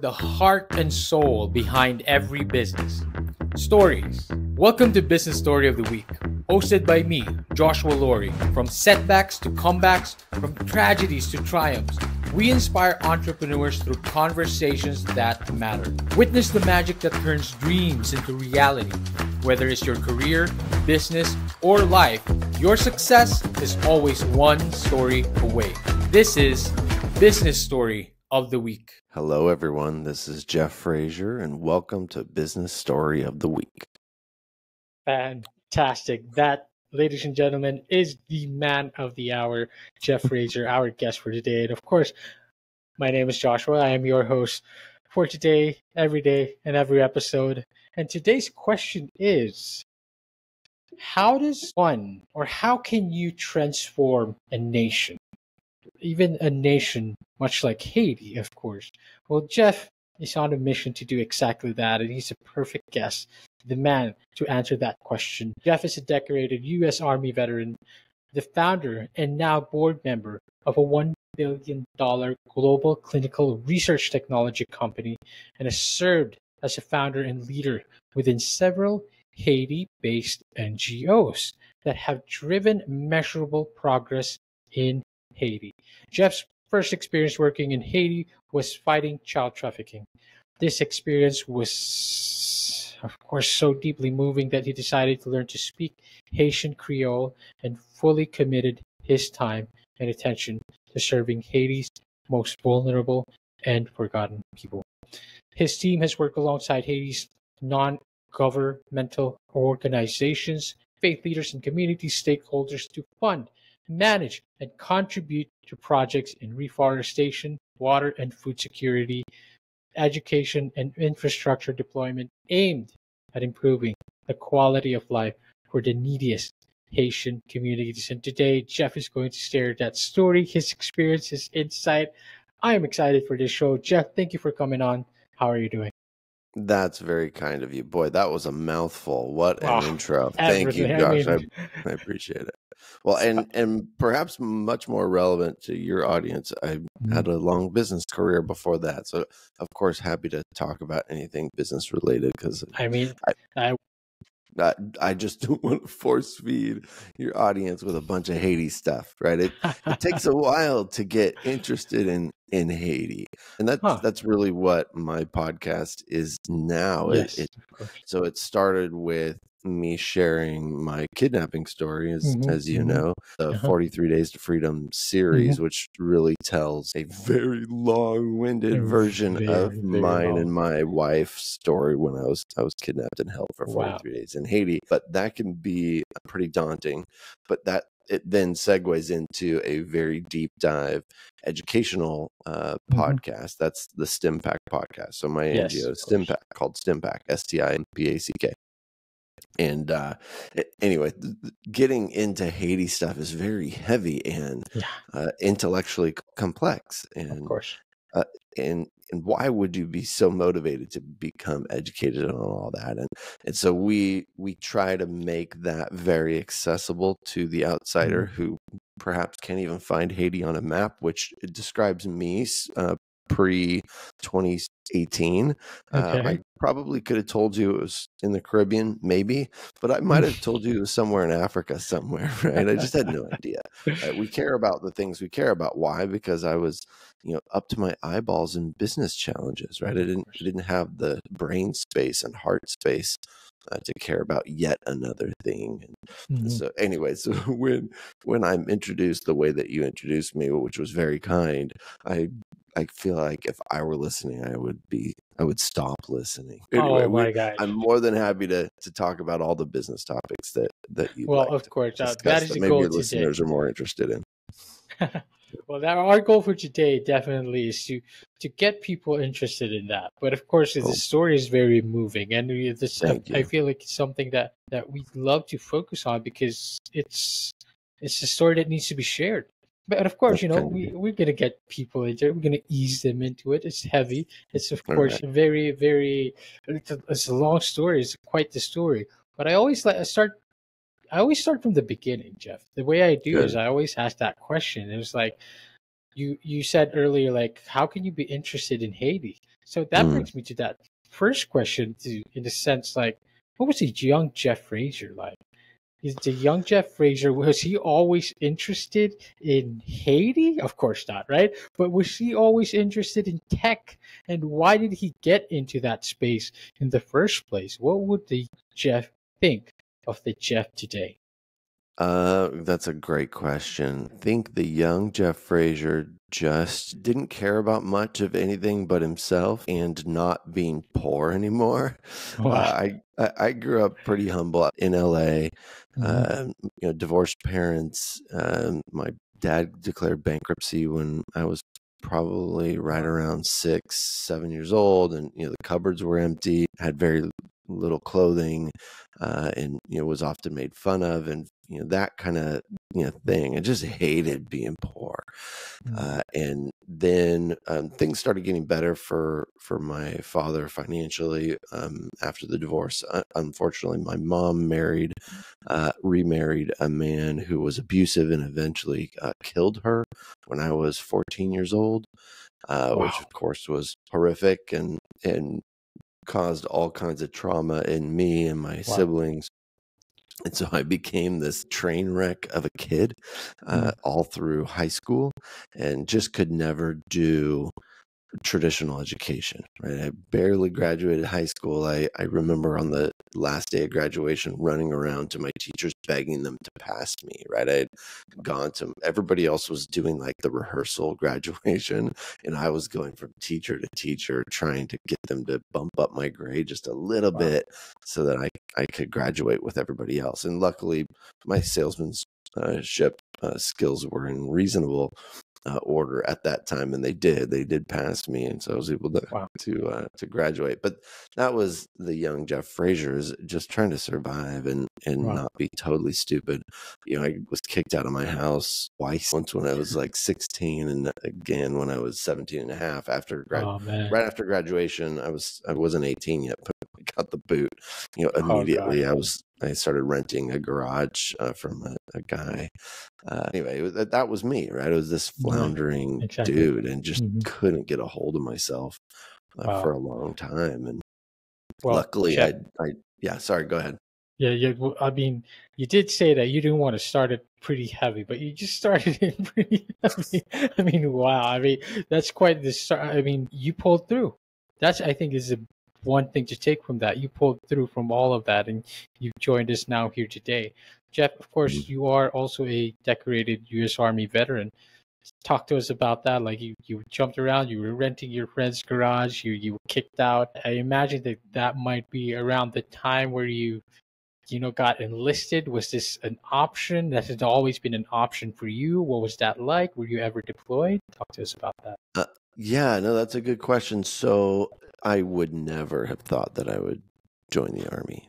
the heart and soul behind every business. Stories. Welcome to Business Story of the Week, hosted by me, Joshua Laurie. From setbacks to comebacks, from tragedies to triumphs, we inspire entrepreneurs through conversations that matter. Witness the magic that turns dreams into reality. Whether it's your career, business, or life, your success is always one story away. This is Business Story of the Week. Hello, everyone. This is Jeff Frazier, and welcome to Business Story of the Week. Fantastic. That, ladies and gentlemen, is the man of the hour, Jeff Frazier, our guest for today. And of course, my name is Joshua. I am your host for today, every day, and every episode. And today's question is, how can you transform a nation? Even a nation much like Haiti, of course. Well, Jeff is on a mission to do exactly that, and he's a perfect guest, the man to answer that question. Jeff is a decorated U.S. Army veteran, the founder and now board member of a $1 billion global clinical research technology company, and has served as a founder and leader within several Haiti-based NGOs that have driven measurable progress in Haiti. Jeff's first experience working in Haiti was fighting child trafficking. This experience was, of course, so deeply moving that he decided to learn to speak Haitian Creole and fully committed his time and attention to serving Haiti's most vulnerable and forgotten people. His team has worked alongside Haiti's non-governmental organizations, faith leaders, and community stakeholders to fund, manage, and contribute to projects in reforestation, water and food security, education, and infrastructure deployment aimed at improving the quality of life for the neediest Haitian communities. And today, Jeff is going to share that story, his experience, his insight. I am excited for this show. Jeff, thank you for coming on. How are you doing? That's very kind of you. Boy, that was a mouthful. What an intro. Thank you, everything. Josh. I appreciate it. Well, and perhaps much more relevant to your audience, I had a long business career before that. So, of course, happy to talk about anything business related because I just don't want to force feed your audience with a bunch of Haiti stuff, right? It takes a while to get interested in Haiti, and that's really what my podcast is now. Yes, So it started with me sharing my kidnapping story, as you know, the 43 Days to Freedom series, which really tells a very long-winded version of mine and my wife's story when I was kidnapped and held for 43 days in Haiti. But that can be pretty daunting. But it then segues into a very deep dive educational podcast. That's the STEMPAC podcast. So my NGO is STEMPAC, called STEMPAC, STIMPACK. And anyway, getting into Haiti stuff is very heavy and intellectually complex. And of course. And why would you be so motivated to become educated on all that? And so we try to make that very accessible to the outsider who perhaps can't even find Haiti on a map, which describes me pre-2018. I probably could have told you it was in the Caribbean, maybe, but I might have told you it was somewhere in Africa somewhere, right? I just had no idea. We care about the things we care about. Why? Because I was, up to my eyeballs in business challenges, right? I didn't have the brain space and heart space to care about yet another thing. And so anyway, so when I'm introduced the way that you introduced me, which was very kind, I feel like if I were listening, I would stop listening. Anyway, my God. I'm more than happy to talk about all the business topics that you like of course, that is the maybe goal your today. Listeners are more interested in. Well, our goal for today definitely is to get people interested in that. But of course, the story is very moving, and I feel like it's something that we love to focus on because it's a story that needs to be shared. But of course, we're gonna get people into it. We're gonna ease them into it. It's heavy. It's of course very, very. It's a long story. It's quite the story. But I always start from the beginning, Jeff. The way I do is I always ask that question. It was like you said earlier, like, how can you be interested in Haiti? So that brings me to that first question, in the sense, like, what was the young Jeff Frazier like? Is the young Jeff Frazier, was he always interested in Haiti? Of course not, right? But was he always interested in tech? And why did he get into that space in the first place? What would the Jeff think of the Jeff today? That's a great question. I think the young Jeff Frazier just didn't care about much of anything but himself and not being poor anymore. Wow. I grew up pretty humble in LA. Mm-hmm. Divorced parents. My dad declared bankruptcy when I was probably right around 6, 7 years old, and the cupboards were empty. Had very little clothing, and was often made fun of, and that kind of thing. I just hated being poor. And then things started getting better for my father financially after the divorce. Unfortunately, my mom remarried a man who was abusive and eventually killed her when I was 14 years old, which of course was horrific and caused all kinds of trauma in me and my siblings. And so I became this train wreck of a kid all through high school, and just could never do traditional education, right? I barely graduated high school. I remember on the last day of graduation running around to my teachers begging them to pass me, right? I had gone to, everybody else was doing like the rehearsal graduation, and I was going from teacher to teacher trying to get them to bump up my grade just a little bit so that I could graduate with everybody else. And luckily my salesmanship skills were in reasonable order at that time, and they did pass me, and so I was able to graduate. But that was the young Jeff Frazier, is just trying to survive and not be totally stupid. I was kicked out of my house twice, once when I was like 16, and again when I was 17 and a half after right after graduation. I wasn't 18 yet, but I got the boot. Immediately I started renting a garage from a guy. Anyway, that was me, right? I was this floundering dude and just couldn't get a hold of myself for a long time. And luckily, sorry, go ahead. Yeah. I mean, you did say that you didn't want to start it pretty heavy, but you just started it pretty heavy. I mean, wow. I mean, that's quite the start. I mean, you pulled through. That's, I think, is the one thing to take from that. You pulled through from all of that, and you've joined us now here today. Jeff, of course, you are also a decorated U.S. Army veteran. Talk to us about that. Like, you jumped around, you were renting your friend's garage, you were kicked out. I imagine that might be around the time where you got enlisted. Was this an option? That has always been an option for you. What was that like? Were you ever deployed? Talk to us about that. Yeah, no, that's a good question. So I would never have thought that I would join the Army.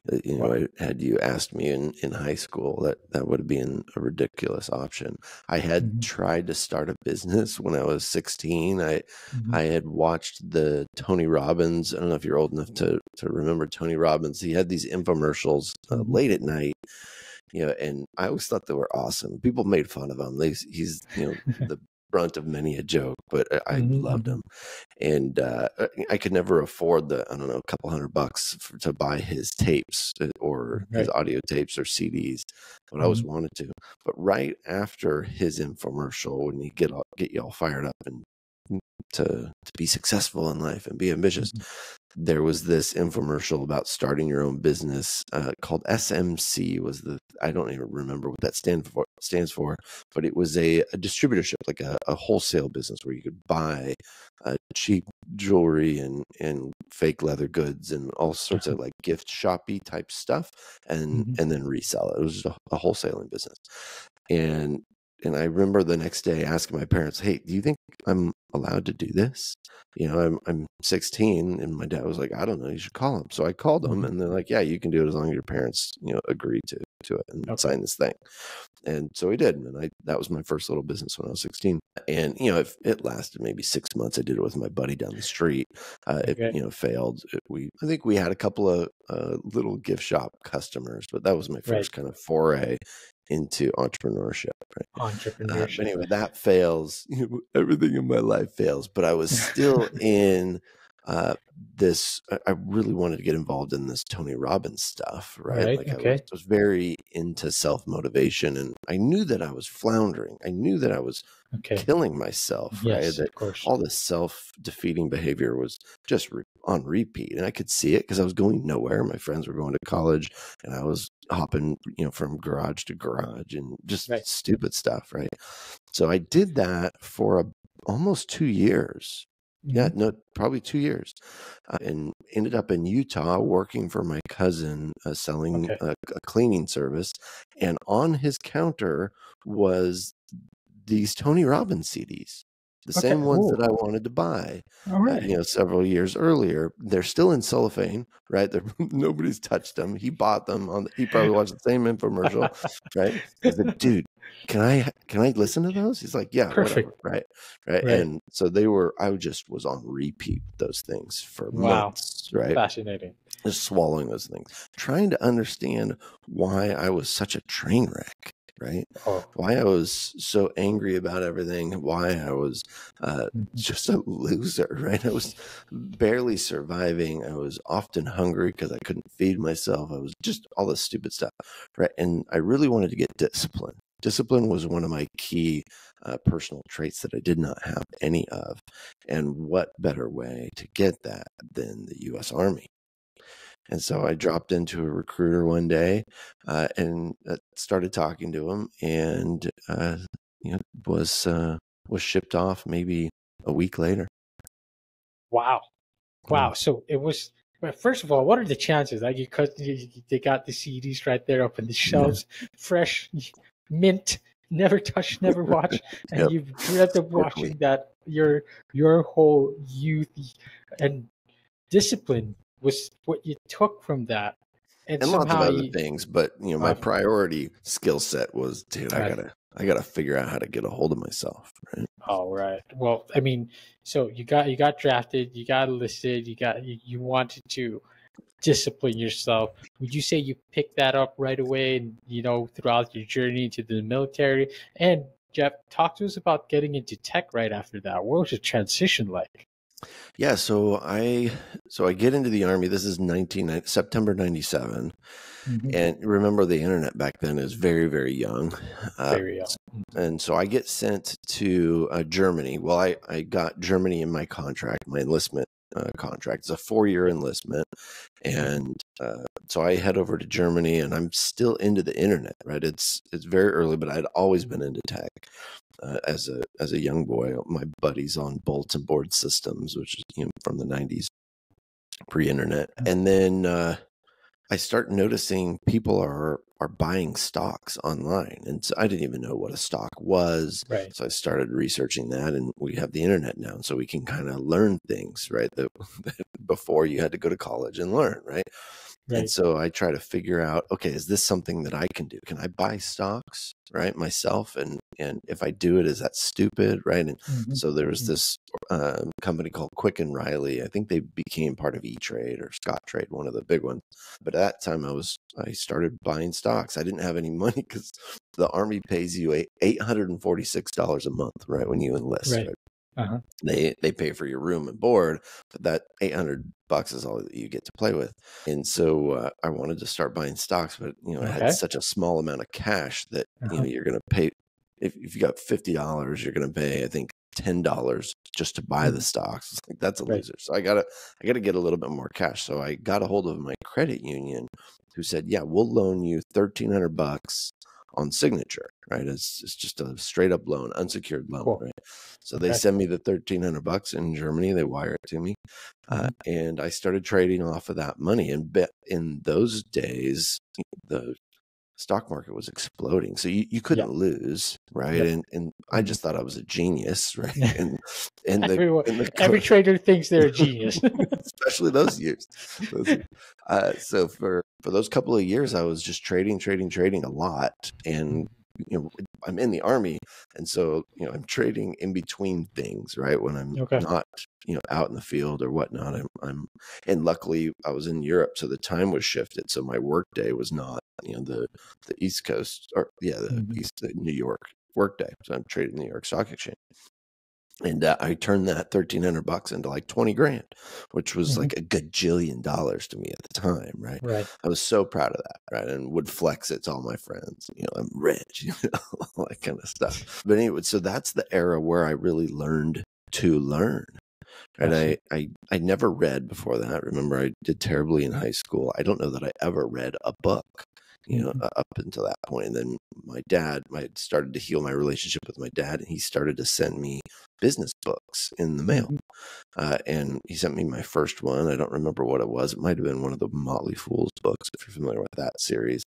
Had you asked me in high school, that would have been a ridiculous option. I had tried to start a business when I was 16. I had watched the Tony Robbins. I don't know if you're old enough to remember Tony Robbins. He had these infomercials late at night, and I always thought they were awesome. People made fun of him. He's the brunt of many a joke, but I loved him. And I could never afford a couple $100 to buy his tapes or his audio tapes or CDs, but I always wanted to. But right after his infomercial, when you get you all fired up and to be successful in life and be ambitious, there was this infomercial about starting your own business called SMC. I don't even remember what that stands for, but it was a distributorship, like a wholesale business where you could buy cheap jewelry and fake leather goods and all sorts of like gift shoppy type stuff, and then resell it. It was just a wholesaling business. And I remember the next day asking my parents, "Hey, do you think I'm allowed to do this?" I'm 16, and my dad was like, "I don't know, you should call him." So I called them, and they're like, "Yeah, you can do it as long as your parents, agree to it and sign this thing." And so we did, and that was my first little business when I was 16. And it lasted maybe 6 months. I did it with my buddy down the street. It failed. I think we had a couple of little gift shop customers, but that was my first kind of foray into entrepreneurship. But anyway, that fails. Everything in my life fails, but I was still in I really wanted to get involved in this Tony Robbins stuff, right? Right. Like I Okay. was very into self-motivation, and I knew that I was floundering. I knew that I was Okay. killing myself, right? Yes, That of course. all this self-defeating behavior was just on repeat, and I could see it because I was going nowhere. My friends were going to college, and I was hopping, from garage to garage and just Right. stupid stuff, right? So I did that for almost 2 years. Yeah, no, probably 2 years, and ended up in Utah working for my cousin, selling Okay. a cleaning service. And on his counter was these Tony Robbins CDs, the Okay. same ones that Oh, I wanted to buy, all right. several years earlier. They're still in cellophane, right? Nobody's touched them. He bought them he probably watched the same infomercial, right? I said, dude, can I listen to those? He's like, yeah, Perfect. whatever, right? Right. Right. And so I just was on repeat with those things for Wow. months, right? Fascinating. Just swallowing those things, trying to understand why I was such a train wreck, right? Oh. Why I was so angry about everything, why I was just a loser, right? I was barely surviving. I was often hungry because I couldn't feed myself. I was just all this stupid stuff, right? And I really wanted to get discipline. Discipline was one of my key personal traits that I did not have any of. And what better way to get that than the U.S. Army? And so I dropped into a recruiter one day and started talking to him, and was shipped off maybe a week later. Wow. Wow. So it was. Well, first of all, what are the chances that they got the CDs right there up in the shelves, fresh, mint, never touched, never watched, and Yep, you've dreamt of totally. watching that your whole youth and discipline was what you took from that, and And lots of somehow other you. things, but my priority skill set was, dude, I gotta figure out how to get a hold of myself, right? All right. Well, I mean, so you got drafted, you got enlisted, you wanted to discipline yourself. Would you say you picked that up right away, and throughout your journey to the military? And Jeff, talk to us about getting into tech right after that. What was the transition like? Yeah, so I get into the Army. This is September 97. And remember, the internet back then is very, very young. Very young. And so I get sent to Germany. Well, I got Germany in my contract, my enlistment contract. It's a 4-year enlistment. And so I head over to Germany, and I'm still into the internet, right? It's very early, but I'd always been into tech. As a young boy, my buddies on bulletin board systems, which is from the 90s, pre-internet. And then I start noticing people are buying stocks online, and so I didn't even know what a stock was. Right. So I started researching that, and we have the internet now, so we can kind of learn things, right? That before you had to go to college and learn, right? And so I try to figure out, okay, is this something that I can do? Can I buy stocks, right, myself? And if I do it, is that stupid, right? And so there was this company called Quick and Riley. I think they became part of E-Trade or Scottrade, one of the big ones. But at that time, I started buying stocks. I didn't have any money because the Army pays you $846 a month, right, when you enlist. Right. They pay for your room and board, but that $800 is all that you get to play with. And so I wanted to start buying stocks, but I had such a small amount of cash that you're going to pay. If you got $50, you're going to pay, I think, $10 just to buy the stocks. It's like, that's a loser. So I gotta get a little bit more cash. So I got a hold of my credit union, who said, yeah, we'll loan you $1,300 on signature, right? It's just a straight up loan, unsecured loan, right? So they send me the $1,300 in Germany. They wire it to me, and I started trading off of that money. And in those days, the stock market was exploding, so you couldn't lose, right? And I just thought I was a genius, right? And every trader thinks they're a genius, especially those years. So for those couple of years, I was just trading a lot, and I'm in the Army, and so I'm trading in between things, right? When I'm not out in the field or whatnot, and luckily I was in Europe, so the time was shifted, so my work day was not the East Coast, or the New York work day. So I'm trading the New York Stock Exchange. And I turned that $1,300 into like 20 grand, which was like a gajillion dollars to me at the time, right? Right. I was so proud of that, right? And would flex it to all my friends, I'm rich, all that kind of stuff. But anyway, so that's the era where I really learned to learn. And I never read before that. Remember, I did terribly in high school. I don't know that I ever read a book, up until that point. And then I started to heal my relationship with my dad, and he started to send me business books in the mail. And he sent me my first one. I don't remember what it was. It might have been one of the Motley Fool's books, if you're familiar with that series.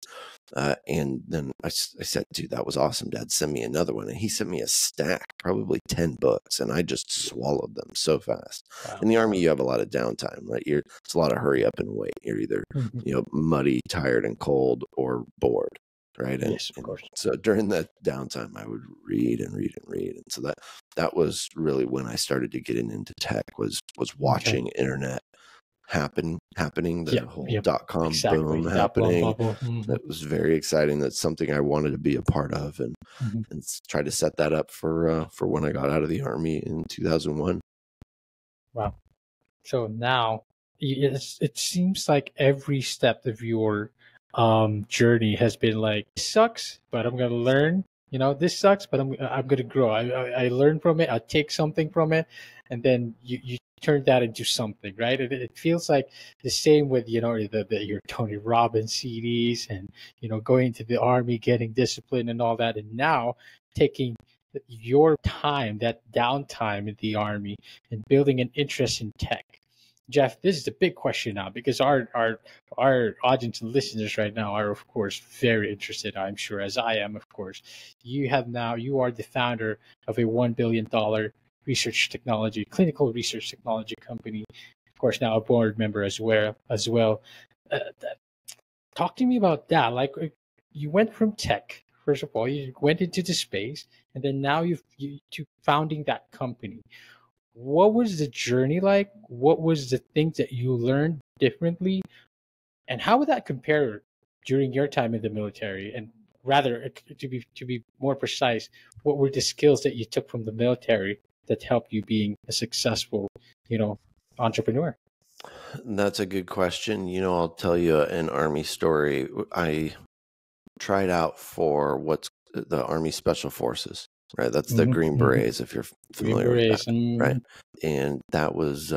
And then I said, dude, that was awesome, Dad. Send me another one. And he sent me a stack, probably 10 books, and I just swallowed them so fast. Wow. In the Army, you have a lot of downtime, right? It's a lot of hurry up and wait. You're either, muddy, tired, and cold, or bored. Right. And, yes, of course. So during that downtime, I would read and read and read. And so that was really when I started to get into tech, was watching internet happening, the whole .com boom happening. That was very exciting. That's something I wanted to be a part of, and try to set that up for when I got out of the Army in 2001. Wow. So now it seems like every step of your journey has been like, this sucks, but I'm gonna learn. This sucks, but I'm gonna grow. I learn from it. I take something from it, and then you turn that into something, right? It feels like the same with your Tony Robbins CDs, and going to the Army, getting discipline and all that, and now taking your time, that downtime in the Army, and building an interest in tech. Jeff, this is the big question now, because our audience and listeners right now are, of course, very interested, I'm sure, as I am, of course. You are the founder of a $1 billion clinical research technology company. Of course, now a board member as well. Talk to me about that. Like, you went from tech, first of all, you went into the space, and then now you to founding that company. What was the journey like? What was the things that you learned differently? And how would that compare during your time in the military? And rather, to be more precise, what were the skills that you took from the military that helped you being a successful, entrepreneur? That's a good question. I'll tell you an Army story. I tried out for what's the Army Special Forces. Right, that's the Green Berets, if you're familiar with that, right? And that was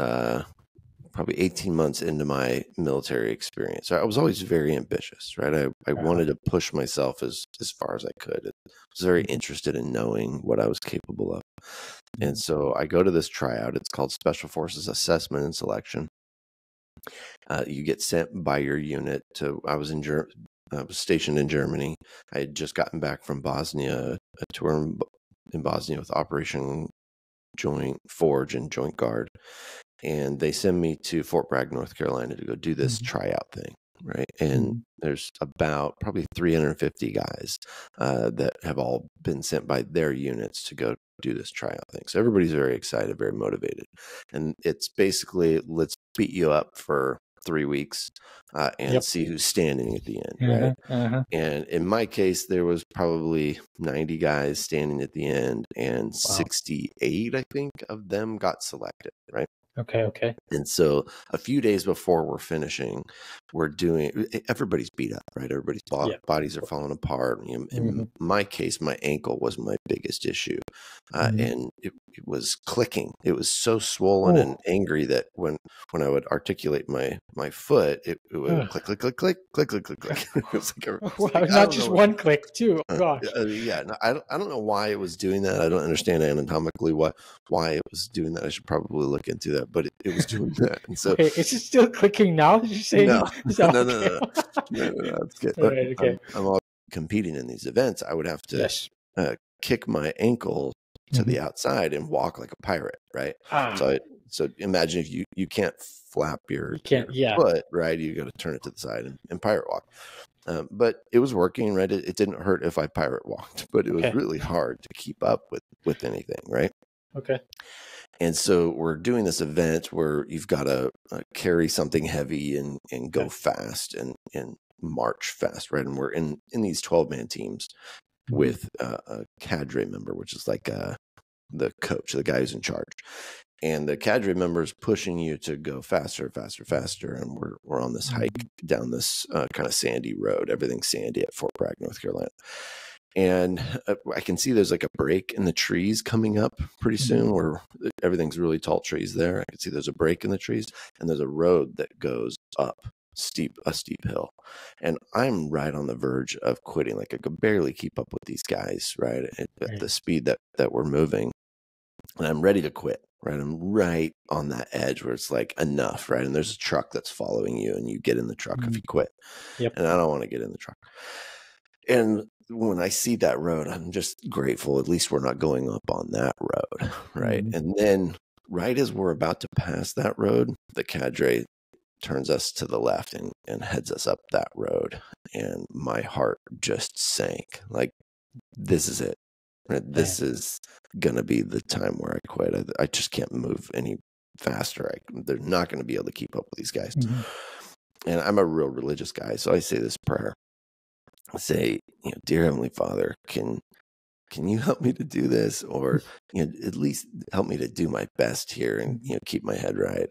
probably 18 months into my military experience. So I was always very ambitious, right? I wanted to push myself as far as I could. I was very interested in knowing what I was capable of. And so I go to this tryout. It's called Special Forces Assessment and Selection. You get sent by your unit to. I was stationed in Germany. I had just gotten back from Bosnia, a tour in Bosnia with Operation Joint Forge and Joint Guard. And they send me to Fort Bragg, North Carolina to go do this tryout thing, right? And there's about probably 350 guys that have all been sent by their units to go do this tryout thing. So everybody's very excited, very motivated. And it's basically, let's beat you up for 3 weeks and see who's standing at the end, right? And in my case, there was probably 90 guys standing at the end, and 68, I think, of them got selected, right? Okay. And so a few days before we're finishing, everybody's beat up, right? Everybody's bodies are falling apart. In my case, my ankle was my biggest issue. And it was clicking. It was so swollen and angry that when I would articulate my foot, it would click, click, click, click, click, click, click, click. It was like not just one click, too. Oh, gosh. No, I don't know why it was doing that. I don't understand anatomically why it was doing that. I should probably look into that, but it was doing that. And so, is it still clicking now? Did you say no? No. That's good. All right, okay. I'm all competing in these events. I would have to kick my ankle to the outside and walk like a pirate, right? So imagine if you can't flap your foot, right? You got to turn it to the side and pirate walk. But it was working, right? It didn't hurt if I pirate walked, but it was really hard to keep up with anything, right? Okay. And so we're doing this event where you've got to carry something heavy and go fast and march fast, right? And we're in these 12-man teams with a cadre member, which is like the coach, the guy who's in charge. And the cadre member is pushing you to go faster, faster, faster. And we're on this hike down this kind of sandy road. Everything's sandy at Fort Bragg, North Carolina. And I can see there's like a break in the trees coming up pretty soon where everything's really tall trees there. I can see there's a break in the trees and there's a road that goes up a steep hill. And I'm right on the verge of quitting. Like I could barely keep up with these guys, right? At the speed that we're moving. And I'm ready to quit, right? I'm right on that edge where it's like enough, right? And there's a truck that's following you and you get in the truck if you quit. Yep. And I don't want to get in the truck. And when I see that road, I'm just grateful. At least we're not going up on that road, right? And then right as we're about to pass that road, the cadre turns us to the left and heads us up that road. And my heart just sank. Like, this is it. Right? This is going to be the time where I quit. I just can't move any faster. They're not going to be able to keep up with these guys. And I'm a real religious guy, so I say this prayer. I say, dear Heavenly Father, can you help me to do this, or at least help me to do my best here and keep my head right.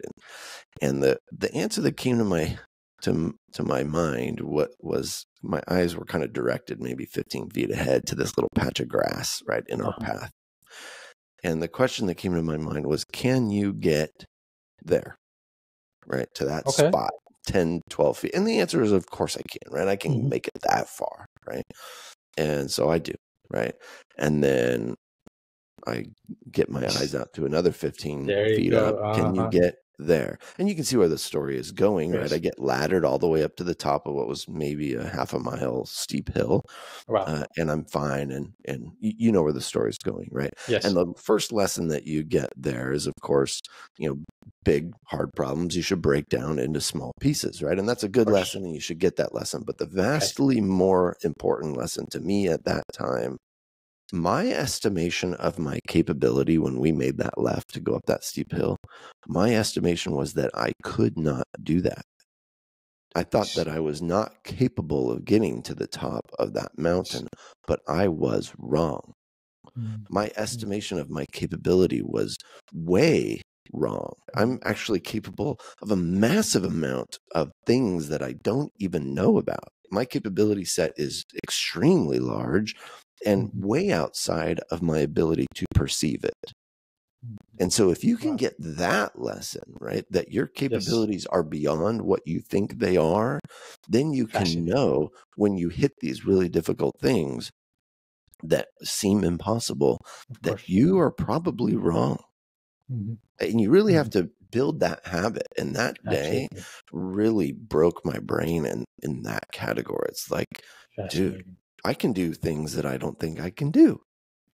And the answer that came to my mind, what was, my eyes were kind of directed maybe 15 feet ahead to this little patch of grass right in our path. And the question that came to my mind was, can you get there, right, to that spot, 10, 12 feet? And the answer is, of course I can, right? I can make it that far, right? And so I do, right? And then I get my eyes out to another 15 feet up. Can you get there? And you can see where the story is going, right? I get laddered all the way up to the top of what was maybe a half a mile steep hill. And I'm fine. And you know where the story is going, right? Yes. And the first lesson that you get there is, of course, big, hard problems you should break down into small pieces, right? And that's a good lesson, and you should get that lesson. But the vastly more important lesson to me at that time, my estimation of my capability when we made that left to go up that steep hill, my estimation was that I could not do that. I thought that I was not capable of getting to the top of that mountain, but I was wrong. My estimation of my capability was way wrong. I'm actually capable of a massive amount of things that I don't even know about. My capability set is extremely large and way outside of my ability to perceive it. And so if you can get that lesson, right, that your capabilities are beyond what you think they are, then you can know when you hit these really difficult things that seem impossible, that you are probably wrong. And you really have to build that habit. And that day really broke my brain in that category. It's like, dude, I can do things that I don't think I can do.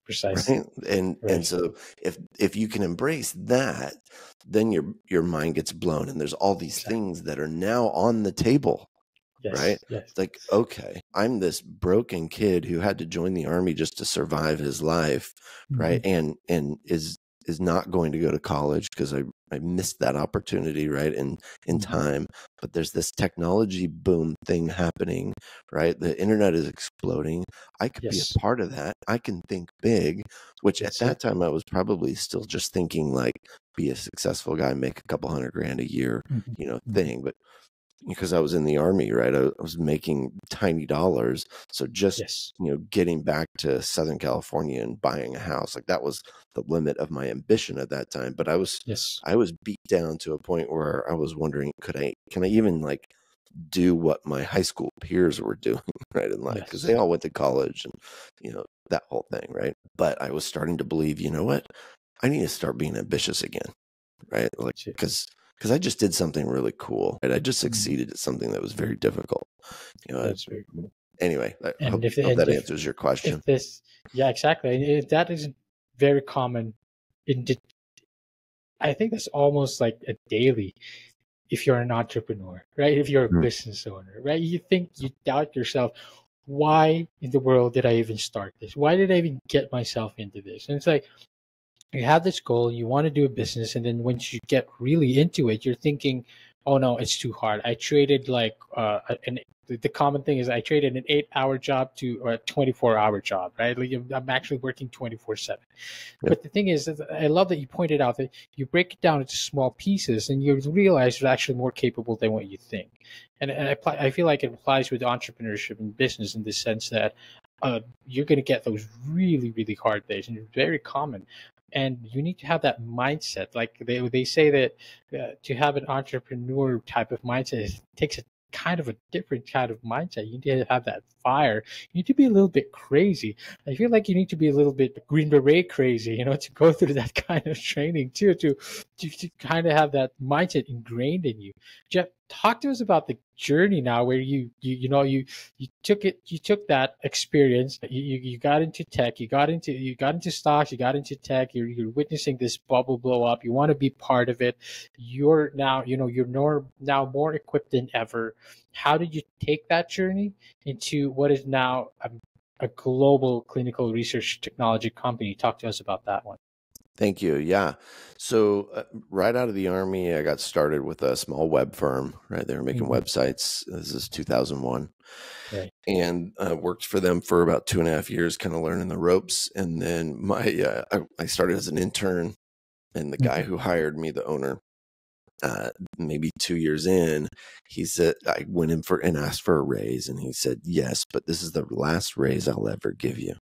Precisely. Right? And so if you can embrace that, then your mind gets blown, and there's all these things that are now on the table. Right? It's like, okay, I'm this broken kid who had to join the army just to survive his life, right? And is not going to go to college because I missed that opportunity, right? In time. But there's this technology boom thing happening, right? The internet is exploding. I could be a part of that. I can think big, which at that time I was probably still just thinking like, be a successful guy, make a couple $100,000 a year, thing. But because I was in the army, right? I was making tiny dollars. So just, getting back to Southern California and buying a house, like that was the limit of my ambition at that time. But I was beat down to a point where I was wondering, can I even like do what my high school peers were doing, right, in life? Because they all went to college and, that whole thing, right? But I was starting to believe, you know what? I need to start being ambitious again, right? Like, because I just did something really cool, right? I just succeeded at something that was very difficult. That's very cool. Anyway, I hope that answers your question. Exactly. That is very common. I think that's almost like a daily. If you're an entrepreneur, right? If you're a business owner, right? You doubt yourself. Why in the world did I even start this? Why did I even get myself into this? And it's like, you have this goal, you want to do a business, and then once you get really into it, you're thinking, oh no, it's too hard. I traded like an the common thing is I traded an 8-hour job to a 24-hour job, right? Like I'm actually working 24/7. Yep. But the thing is, I love that you pointed out that you break it down into small pieces and you realize you're actually more capable than what you think. And I feel like it applies with entrepreneurship and business in the sense that you're going to get those really, really hard days, and it's very common. And you need to have that mindset. Like they say that to have an entrepreneur type of mindset, it takes a kind of a different kind of mindset. You need to have that fire. You need to be a little bit crazy. I feel like you need to be a little bit Green Beret crazy, to go through that kind of training too, to kind of have that mindset ingrained in you. Jeff, talk to us about the journey now, where you took that experience, you got into tech, you got into stocks, you got into tech, you're witnessing this bubble blow up, you want to be part of it, you're now now more equipped than ever. How did you take that journey into what is now a global clinical research technology company? Talk to us about that one. Thank you. Yeah. So right out of the Army, I got started with a small web firm, right? They were making websites. This is 2001. Right. And worked for them for about 2.5 years, kind of learning the ropes. And then I started as an intern, and the guy who hired me, the owner, maybe 2 years in, he said, I went in and asked for a raise, and he said, yes, but this is the last raise I'll ever give you.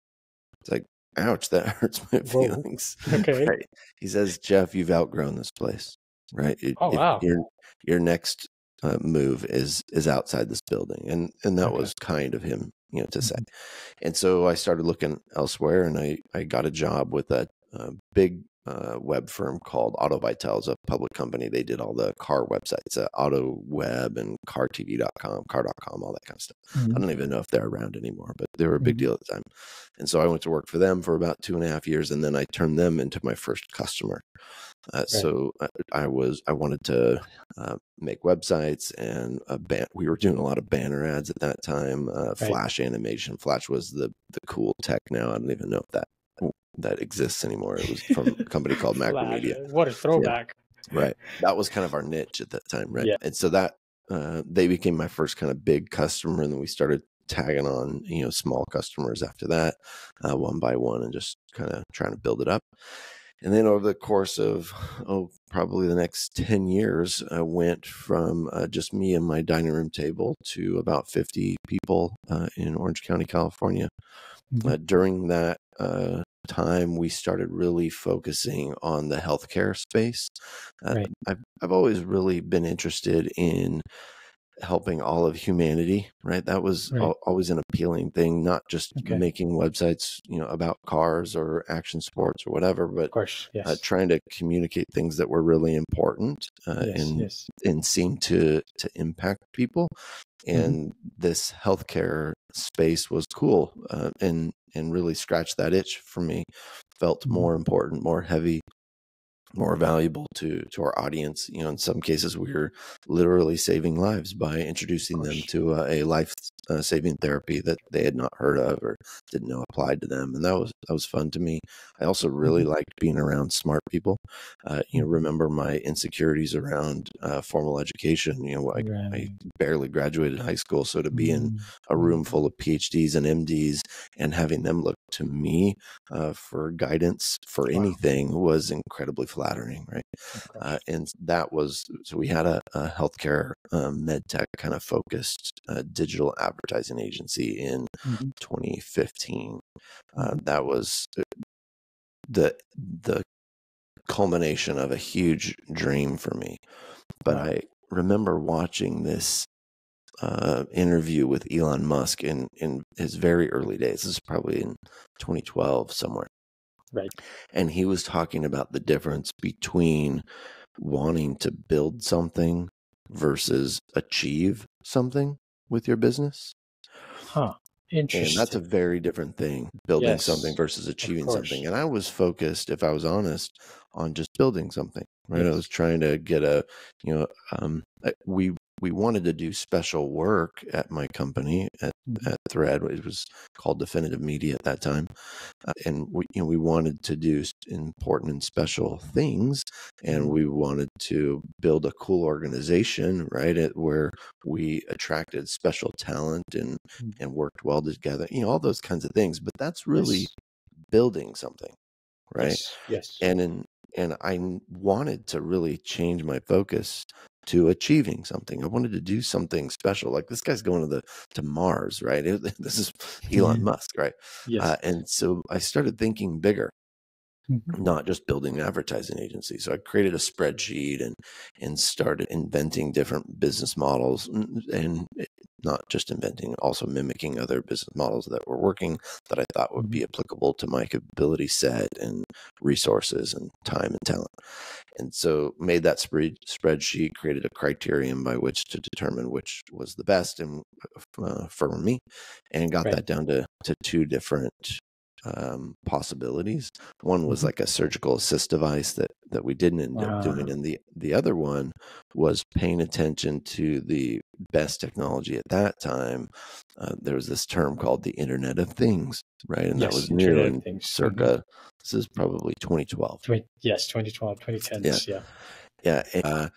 It's like, ouch, that hurts my feelings. Okay. Right. He says, Jeff, you've outgrown this place, right? Wow. Your next move is outside this building. And that was kind of him, to say. And so I started looking elsewhere, and I got a job with a big web firm called AutoVital. It's a public company. They did all the car websites, AutoWeb and CarTV.com, Car.com, all that kind of stuff. I don't even know if they're around anymore, but they were a big deal at the time. And so I went to work for them for about 2.5 years, and then I turned them into my first customer. So I wanted to make websites, and we were doing a lot of banner ads at that time. Flash animation. Flash was the cool tech now. I don't even know if that exists anymore. It was from a company called Macromedia. What a throwback. Yeah. Right. That was kind of our niche at that time, right? Yeah. And so that they became my first kind of big customer, and then we started tagging on, small customers after that, one by one, and just kind of trying to build it up. And then over the course of, probably the next 10 years, I went from just me and my dining room table to about 50 people in Orange County, California. During that time, we started really focusing on the healthcare space. I've always really been interested in helping all of humanity, right? That was always an appealing thing, not just making websites, about cars or action sports or whatever, but trying to communicate things that were really important and seem to impact people. And this healthcare space was cool, and really scratched that itch for me. Felt more important, more heavy, more valuable to our audience. In some cases, we were literally saving lives by introducing them to a life saving therapy that they had not heard of or didn't know applied to them, and that was fun to me. I also really liked being around smart people. Remember my insecurities around formal education. I barely graduated high school, so to be in a room full of PhDs and MDs and having them look to me for guidance for anything was incredibly flattering, right? And that was, so we had a healthcare med tech kind of focused digital advertising agency in 2015. That was the culmination of a huge dream for me. But I remember watching this interview with Elon Musk in his very early days. This is probably in 2012 somewhere. Right. And he was talking about the difference between wanting to build something versus achieve something with your business. Interesting. And that's a very different thing, building something versus achieving something. And I was focused, if I was honest, on just building something, right? I was trying to get we wanted to do special work at my company at thread. It was called Definitive Media at that time. And we wanted to do important and special things, and we wanted to build a cool organization, right, where we attracted special talent and worked well together, all those kinds of things. But that's really building something, right? Yes. And I wanted to really change my focus to achieving something. I wanted to do something special. Like, this guy's going to Mars, right? This is Elon Musk, right? Yes. And so I started thinking bigger, not just building an advertising agency. So I created a spreadsheet and started inventing different business models, and not just inventing, also mimicking other business models that were working that I thought would be applicable to my capability set and resources and time and talent. And so made that spreadsheet, created a criterion by which to determine which was the best and for me, and got that down to two different possibilities. One was like a surgical assist device that we didn't end up doing, and the other one was paying attention to the best technology at that time. There was this term called the Internet of Things, right? And that was new in circa, this is probably 2012. Yes, 2012, 2010s. Yeah. And,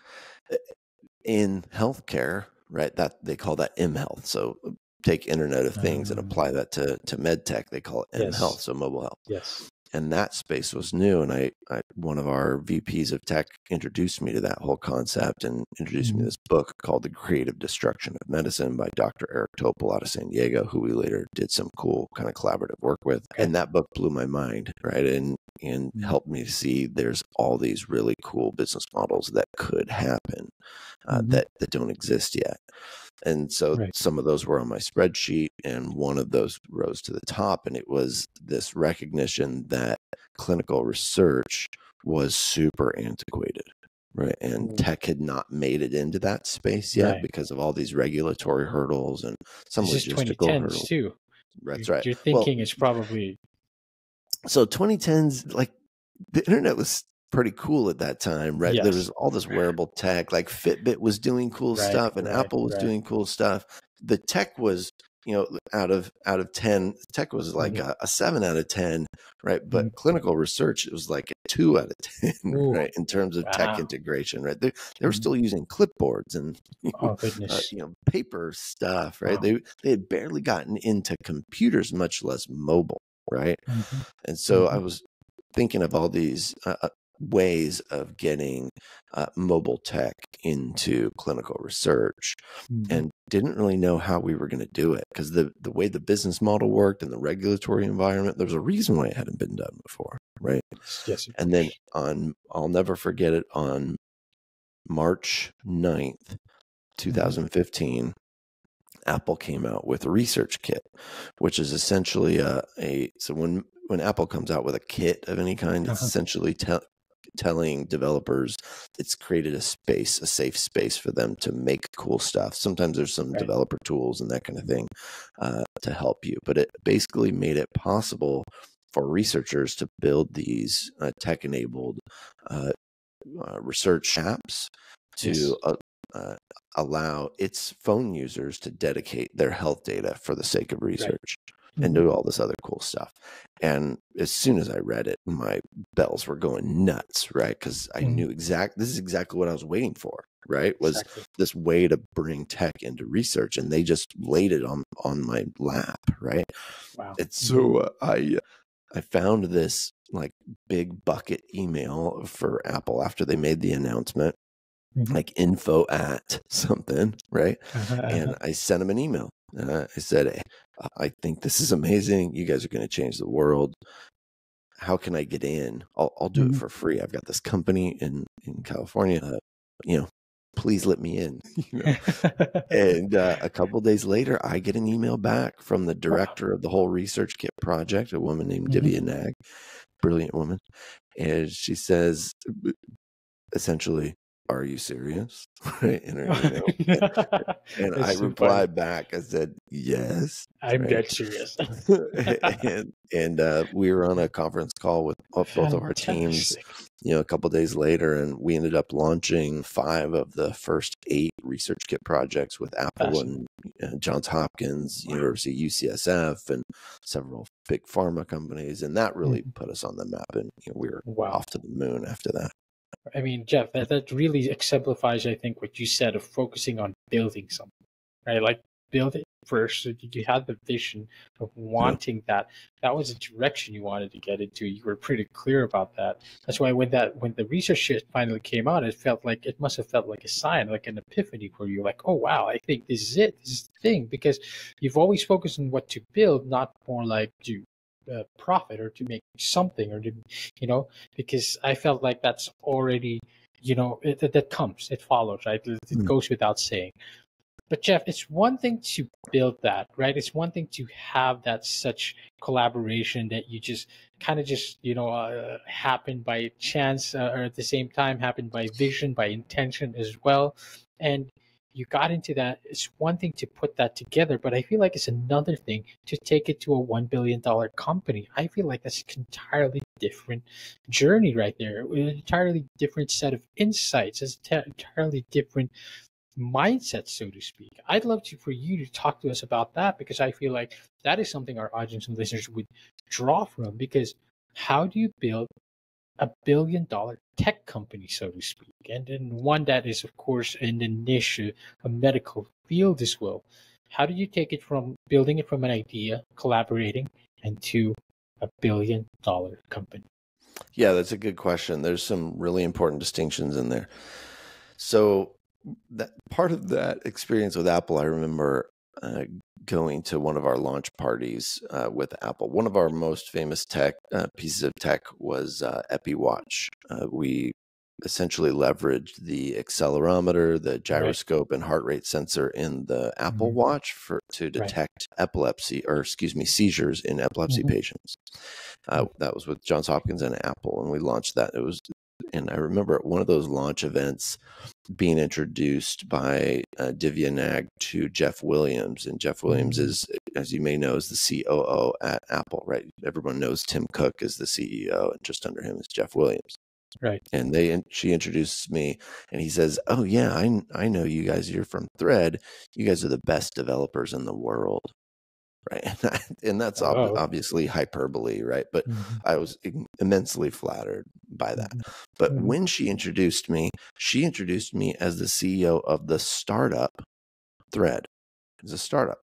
in healthcare, right, that they call that mHealth. So take Internet of Things and apply that to med tech. They call it mHealth, so mobile health. Yes. And that space was new. And I one of our VPs of tech introduced me to that whole concept and introduced me to this book called The Creative Destruction of Medicine by Dr. Eric Topol out of San Diego, who we later did some cool kind of collaborative work with. And that book blew my mind, right? And helped me to see there's all these really cool business models that could happen that don't exist yet. And so some of those were on my spreadsheet, and one of those rose to the top, and it was this recognition that clinical research was super antiquated, right? And tech had not made it into that space yet because of all these regulatory hurdles and some logistical hurdles too. That's right. You're thinking it's probably... So 2010s, like, the internet was pretty cool at that time, right? There was all this wearable tech, like Fitbit was doing cool stuff, and Apple was doing cool stuff. The tech was, out of 10, tech was like a 7 out of 10, right? But clinical research, it was like a 2 out of 10, right? In terms of tech integration, right? They were still using clipboards and paper stuff, right? They had barely gotten into computers, much less mobile, right? And so I was thinking of all these ways of getting mobile tech into clinical research, and didn't really know how we were going to do it, because the way the business model worked and the regulatory environment, there was a reason why it hadn't been done before, right? Yes. And then I'll never forget it, on March 9th, 2015, Apple came out with a research kit, which is essentially so when Apple comes out with a kit of any kind, it's essentially telling developers it's created a safe space for them to make cool stuff. Sometimes there's some developer tools and that kind of thing to help you, but it basically made it possible for researchers to build these tech-enabled research apps to allow its phone users to dedicate their health data for the sake of research and do all this other cool stuff. And as soon as I read it, my bells were going nuts, right? Because I knew this is exactly what I was waiting for, right? Was this way to bring tech into research, and they just laid it on my lap, right? Wow. And so I found this like big bucket email for Apple after they made the announcement, like info at something, right? And I sent them an email. I said, I think this is amazing. You guys are going to change the world. How can I get in? I'll do it for free. I've got this company in California. Please let me in. And a couple of days later, I get an email back from the director of the whole research kit project, a woman named Divya Nag, brilliant woman. And she says, essentially, "Are you serious?" Right? In her email. And I replied back. I said, "Yes, I'm dead serious." and we were on a conference call with both of our teams, a couple of days later, and we ended up launching 5 of the first 8 research kit projects with Apple and Johns Hopkins, University UCSF, and several big pharma companies. And that really put us on the map. And we were off to the moon after that. I mean, Jeff, that really exemplifies, I think, what you said of focusing on building something, right? Like build it first. You had the vision of wanting that. That was the direction you wanted to get into. You were pretty clear about that. That's why when the research shit finally came out, it must have felt like a sign, like an epiphany for you. Like, oh wow, I think this is it. This is the thing. Because you've always focused on what to build, not more like to profit or to make something or to, because I felt like that's already, that comes, it follows, right? It goes without saying. But Jeff, it's one thing to build that, right? It's one thing to have that such collaboration that you just kind of happened by chance, or at the same time happened by vision, by intention as well. And you got into that. It's one thing to put that together, but I feel like it's another thing to take it to a $1 billion company. I feel like that's an entirely different journey right there. An entirely different set of insights. It's entirely different mindset, so to speak. I'd love for you to talk to us about that, because I feel like that is something our audience and listeners would draw from. Because how do you build a $1 billion tech company, so to speak, and then one that is, of course, in the niche, a medical field as well? How do you take it from building it from an idea, collaborating, and to a $1 billion company? Yeah, that's a good question. There's some really important distinctions in there. So that part of that experience with Apple, I remember going to one of our launch parties with Apple. One of our most famous pieces of tech was EpiWatch. We essentially leveraged the accelerometer, the gyroscope, and heart rate sensor in the Apple Watch to detect seizures in epilepsy patients. That was with Johns Hopkins and Apple, and we launched that. And I remember at one of those launch events being introduced by Divya Nag to Jeff Williams. And Jeff Williams is, as you may know, is the COO at Apple, right? Everyone knows Tim Cook is the CEO, and just under him is Jeff Williams. Right. And she introduces me, and he says, "Oh yeah, I know you guys. You're from Thread. You guys are the best developers in the world." Right. And that's obviously hyperbole, right? But I was immensely flattered by that. But when she introduced me as the CEO of the startup Thread. It was a startup.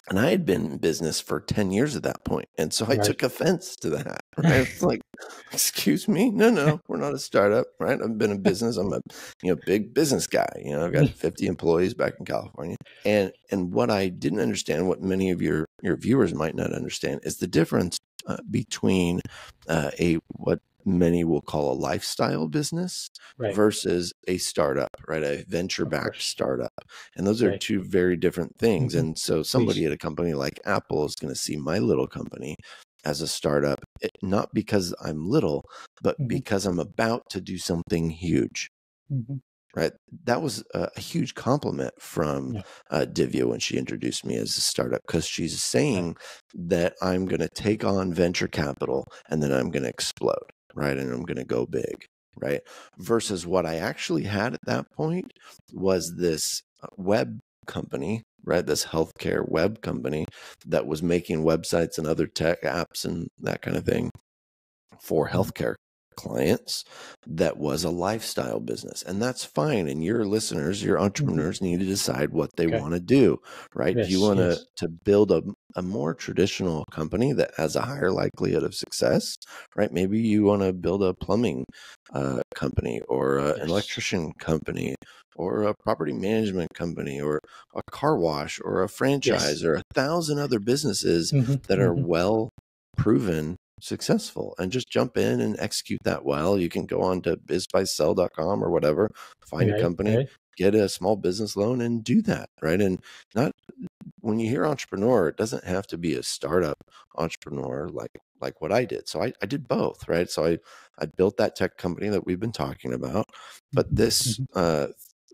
And I had been in business for 10 years at that point. And so I took offense to that. Right? It's like, excuse me? No, we're not a startup, right? I've been in business. I'm a big business guy. I've got 50 employees back in California. And what I didn't understand, what many of your viewers might not understand, is the difference between what many will call a lifestyle business versus a startup, right? A venture-backed startup. And those are two very different things. And so somebody at a company like Apple is going to see my little company as a startup, not because I'm little, but because I'm about to do something huge. Right. That was a huge compliment from Divya when she introduced me as a startup, because she's saying that I'm going to take on venture capital and then I'm going to explode. Right. And I'm going to go big. Right. Versus what I actually had at that point was this web company, right? This healthcare web company that was making websites and other tech apps and that kind of thing for healthcare clients. That was a lifestyle business, and that's fine. And your listeners, your entrepreneurs need to decide what they want to do, right? Do you want to build a more traditional company that has a higher likelihood of success, right? Maybe you want to build a plumbing company, or an electrician company, or a property management company, or a car wash, or a franchise, or 1,000 other businesses that are well proven successful, and just jump in and execute that well. You can go on to bizbuysell.com or whatever, find a company, get a small business loan, and do that, right? And not, when you hear entrepreneur, it doesn't have to be a startup entrepreneur like what I did. So I did both, right? So I built that tech company that we've been talking about, but this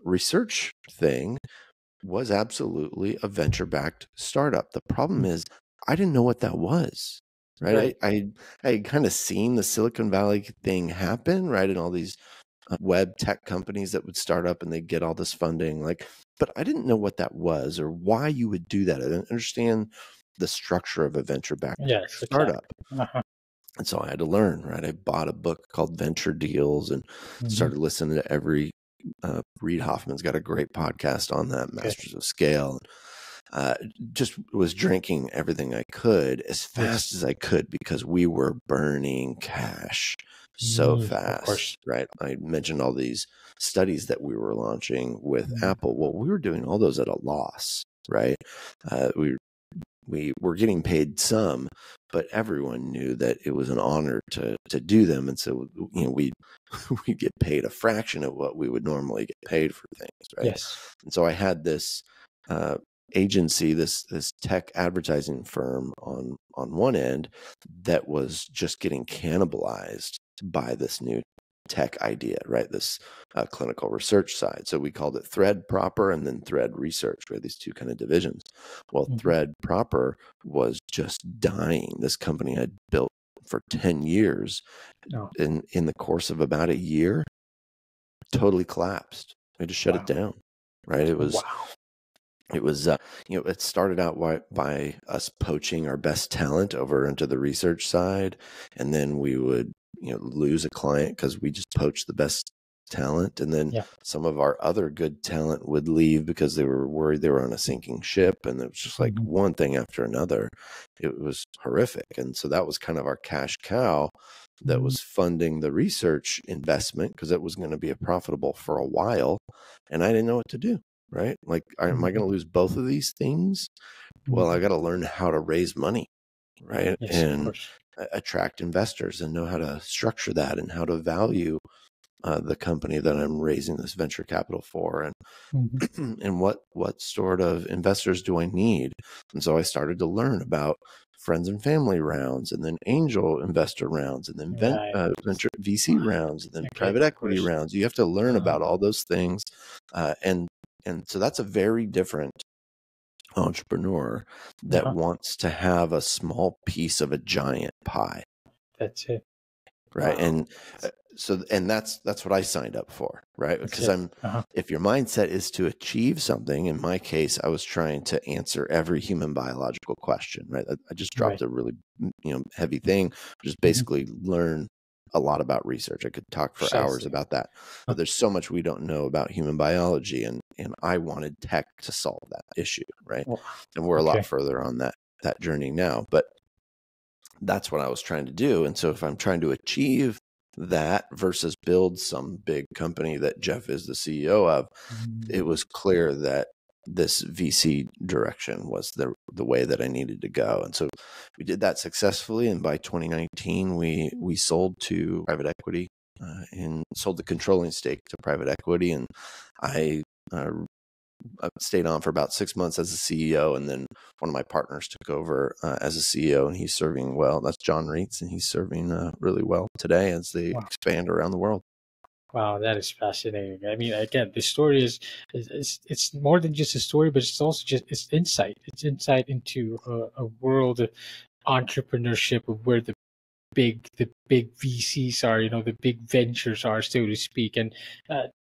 research thing was absolutely a venture-backed startup. The problem is I didn't know what that was. Right. I had kind of seen the Silicon Valley thing happen, right? And all these web tech companies that would start up and they'd get all this funding. But I didn't know what that was or why you would do that. I didn't understand the structure of a venture-backed startup. Exactly. And so I had to learn, right? I bought a book called Venture Deals and started listening to every, Reid Hoffman's got a great podcast on that, Masters of Scale. Just was drinking everything I could as fast as I could because we were burning cash so fast, right? I mentioned all these studies that we were launching with Apple. Well, we were doing all those at a loss, right? We were getting paid some, but everyone knew that it was an honor to do them. And so, we'd get paid a fraction of what we would normally get paid for things, right? Yes. And so I had this agency, this tech advertising firm on one end that was just getting cannibalized by this new tech idea, right? This clinical research side. So we called it Thread Proper and then Thread Research. We had these two kind of divisions. Well, Thread Proper was just dying. This company had built for 10 years. In the course of about a year, totally collapsed. We had to shut it down, right? It was it started out by us poaching our best talent over into the research side, and then we would lose a client because we just poached the best talent, and then some of our other good talent would leave because they were worried they were on a sinking ship, and it was just like one thing after another. It was horrific. And so that was kind of our cash cow that was funding the research investment because it was going to be profitable for a while, and I didn't know what to do. Right? Like, am I going to lose both of these things? Well, I got to learn how to raise money, right? And attract investors and know how to structure that and how to value the company that I'm raising this venture capital for, and and what sort of investors do I need? And so I started to learn about friends and family rounds, and then angel investor rounds, and then venture VC rounds, and then private equity rounds. You have to learn about all those things, and so that's a very different entrepreneur that wants to have a small piece of a giant pie. That's it. Right. And and that's what I signed up for, right? Because if your mindset is to achieve something, in my case, I was trying to answer every human biological question, right? I just dropped a really, heavy thing, which is basically learn a lot about research. I could talk for hours about that, but there's so much we don't know about human biology, and I wanted tech to solve that issue, right? And we're a lot further on that journey now, but that's what I was trying to do. And so if I'm trying to achieve that versus build some big company that Jeff is the CEO of, it was clear that this VC direction was the way that I needed to go. And so we did that successfully. And by 2019, we sold to private equity and sold the controlling stake to private equity. And I stayed on for about 6 months as a CEO, and then one of my partners took over as a CEO, and he's serving well. That's John Reitz, and he's serving really well today as they expand around the world. Wow, that is fascinating. I mean, again, the story is it's more than just a story, but it's also it's insight. It's insight into a world of entrepreneurship, of where the big VCs are, the big ventures are, so to speak. And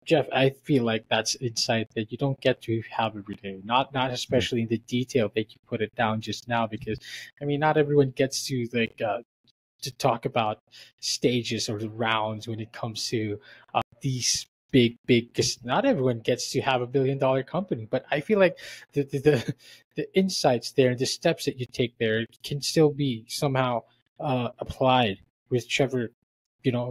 Jeff, I feel like that's insight that you don't get to have every day. Not especially in the detail that you put it down just now, because I mean, not everyone gets to to talk about stages or the rounds when it comes to these big, because not everyone gets to have $1 billion company. But I feel like the insights there, the steps that you take there, can still be somehow applied whichever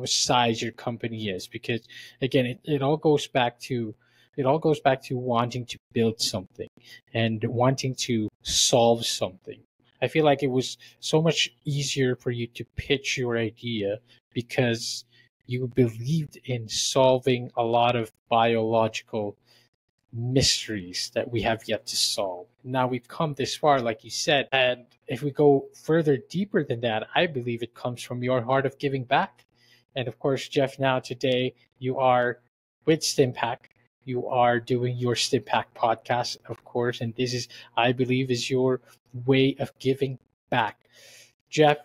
size your company is, because again, it all goes back to wanting to build something and wanting to solve something. I feel like it was so much easier for you to pitch your idea because you believed in solving a lot of biological mysteries that we have yet to solve. Now we've come this far, like you said, and if we go further deeper than that, I believe it comes from your heart of giving back. And of course, Jeff, now today you are with Stimpack. You are doing your Stimpack podcast, of course, and this is, I believe, is your way of giving back. Jeff,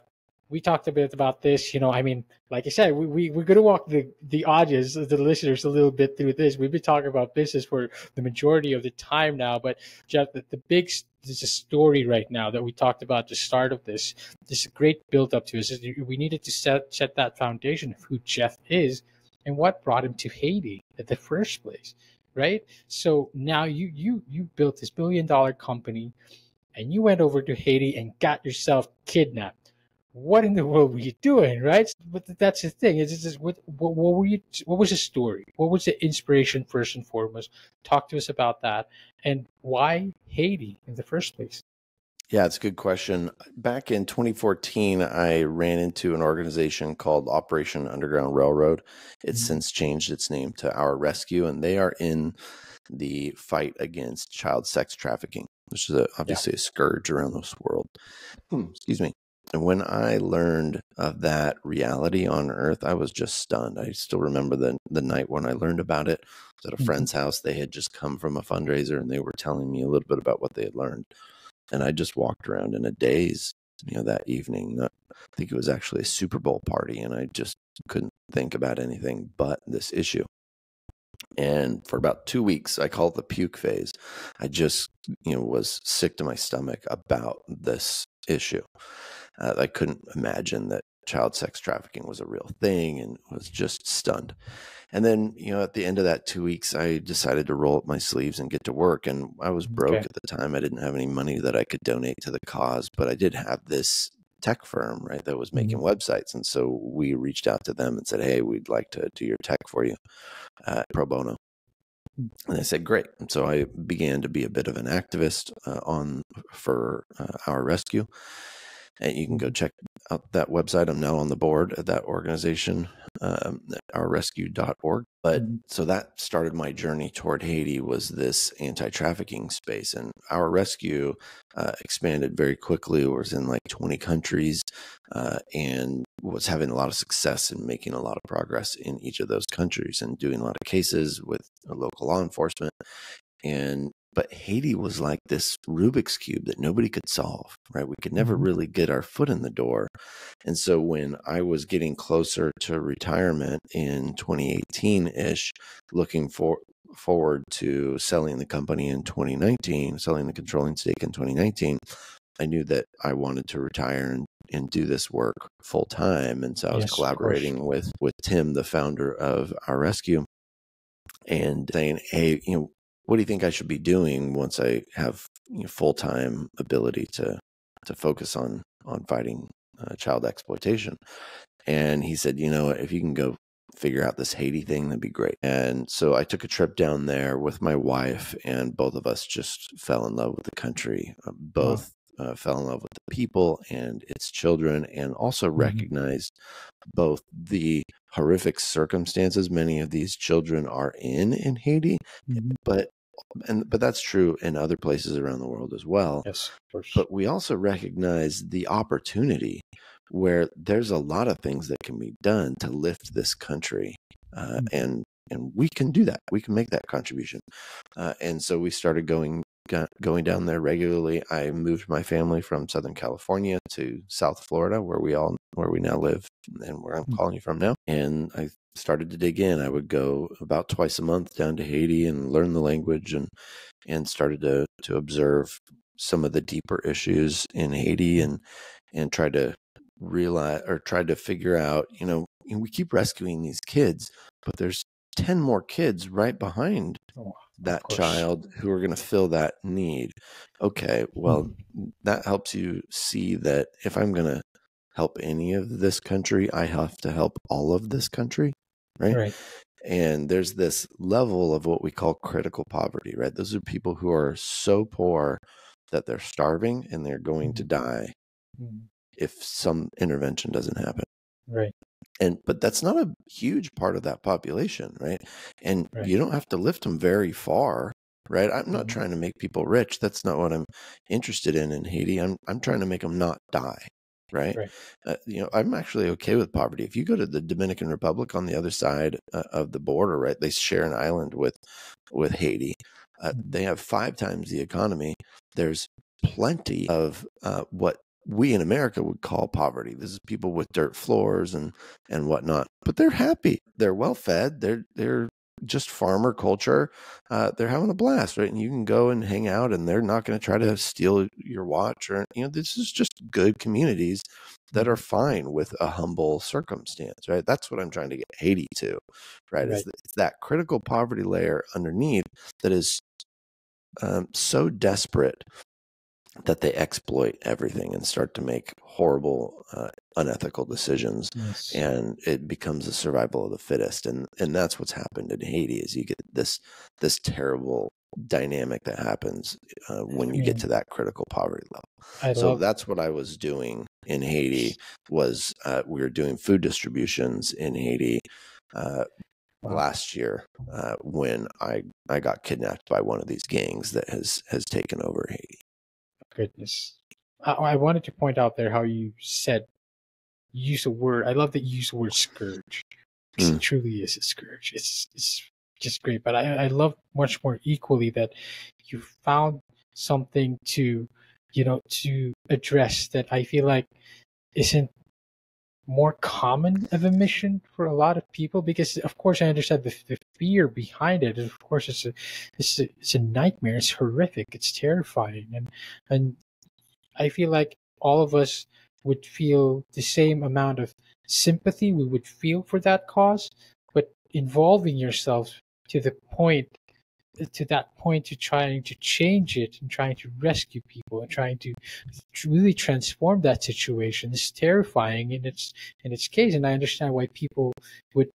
we talked a bit about this. I mean, like I said, we're going to walk the audience, the listeners, a little bit through this. We've been talking about business for the majority of the time now, but Jeff, there's a story right now that we talked about at the start of this. This great build up to us. We needed to set that foundation of who Jeff is and what brought him to Haiti in the first place, right? So now you built this $1 billion company, and you went over to Haiti and got yourself kidnapped. What in the world were you doing, right? But that's the thing. It's just what were you? What was the story? What was the inspiration first and foremost? Talk to us about that, and why Haiti in the first place. Yeah, it's a good question. Back in 2014, I ran into an organization called Operation Underground Railroad. It's since changed its name to Our Rescue, and they are in the fight against child sex trafficking, which is obviously a scourge around this world. Excuse me. And when I learned of that reality on Earth, I was just stunned. I still remember the night when I learned about it. I was at a friend's house. They had just come from a fundraiser, and they were telling me a little bit about what they had learned. And I just walked around in a daze, that evening. I think it was actually a Super Bowl party, and I just couldn't think about anything but this issue. And for about 2 weeks, I call it the puke phase. I just, was sick to my stomach about this issue. I couldn't imagine that child sex trafficking was a real thing, and was just stunned. And then, at the end of that 2 weeks, I decided to roll up my sleeves and get to work. And I was broke at the time. I didn't have any money that I could donate to the cause, but I did have this tech firm, right, that was making websites. And so we reached out to them and said, hey, we'd like to do your tech for you pro bono. And they said, great. And so I began to be a bit of an activist for Our Rescue. And you can go check out that website. I'm now on the board at that organization, ourrescue.org. But so that started my journey toward Haiti, was this anti-trafficking space. And Our Rescue expanded very quickly. It was in like 20 countries and was having a lot of success and making a lot of progress in each of those countries and doing a lot of cases with local law enforcement. But Haiti was like this Rubik's Cube that nobody could solve, right? We could never really get our foot in the door. And so when I was getting closer to retirement in 2018-ish, looking forward to selling the company in 2019, selling the controlling stake in 2019, I knew that I wanted to retire and do this work full time. And so I was collaborating with Tim, the founder of Our Rescue, and saying, hey, what do you think I should be doing once I have full-time ability to focus on fighting child exploitation? And he said, if you can go figure out this Haiti thing, that'd be great. And so I took a trip down there with my wife, and both of us just fell in love with the country. Both fell in love with the people and its children, and also recognized both the horrific circumstances many of these children are in Haiti, but that's true in other places around the world as well. Yes, of course. But we also recognize the opportunity where there's a lot of things that can be done to lift this country, and we can do that. We can make that contribution. And so we started going down there regularly. I moved my family from Southern California to South Florida, where we now live, and where I'm calling you from now. And I started to dig in. I would go about twice a month down to Haiti and learn the language, and started to observe some of the deeper issues in Haiti, and tried to figure out, we keep rescuing these kids, but there's 10 more kids right behind that child who are going to fill that need. Okay, well, that helps you see that if I'm going to help any of this country, I have to help all of this country, right? And there's this level of what we call critical poverty, right? Those are people who are so poor that they're starving and they're going to die if some intervention doesn't happen. Right. But that's not a huge part of that population, right? And you don't have to lift them very far, right? I'm not trying to make people rich. That's not what I'm interested in Haiti. I'm trying to make them not die, right? I'm actually okay with poverty. If you go to the Dominican Republic on the other side of the border, right, they share an island with Haiti. They have 5 times the economy. There's plenty of what we in America would call poverty. This is people with dirt floors and whatnot, but they're happy. They're well fed. They're just farmer culture. They're having a blast, right? And you can go and hang out, and they're not going to try to steal your watch, or this is just good communities that are fine with a humble circumstance, right? That's what I'm trying to get Haiti to, right? It's that critical poverty layer underneath that is so desperate that they exploit everything and start to make horrible, unethical decisions. Yes. And it becomes a survival of the fittest. And that's what's happened in Haiti, is you get this terrible dynamic that happens when you get to that critical poverty level. So that's what I was doing in Haiti, was we were doing food distributions in Haiti last year when I got kidnapped by one of these gangs that has taken over Haiti. Goodness. I wanted to point out there how you said, use a word. I love that you use the word scourge, because it truly is a scourge. It's just great. But I love much more equally that you found something to address that I feel like isn't more common of a mission for a lot of people, because of course I understand the fear behind it. Of course it's a nightmare. It's horrific. It's terrifying, and I feel like all of us would feel the same amount of sympathy we would feel for that cause, but involving yourself to that point to trying to change it and trying to rescue people and trying to really transform that situation is terrifying in its case. And I understand why people would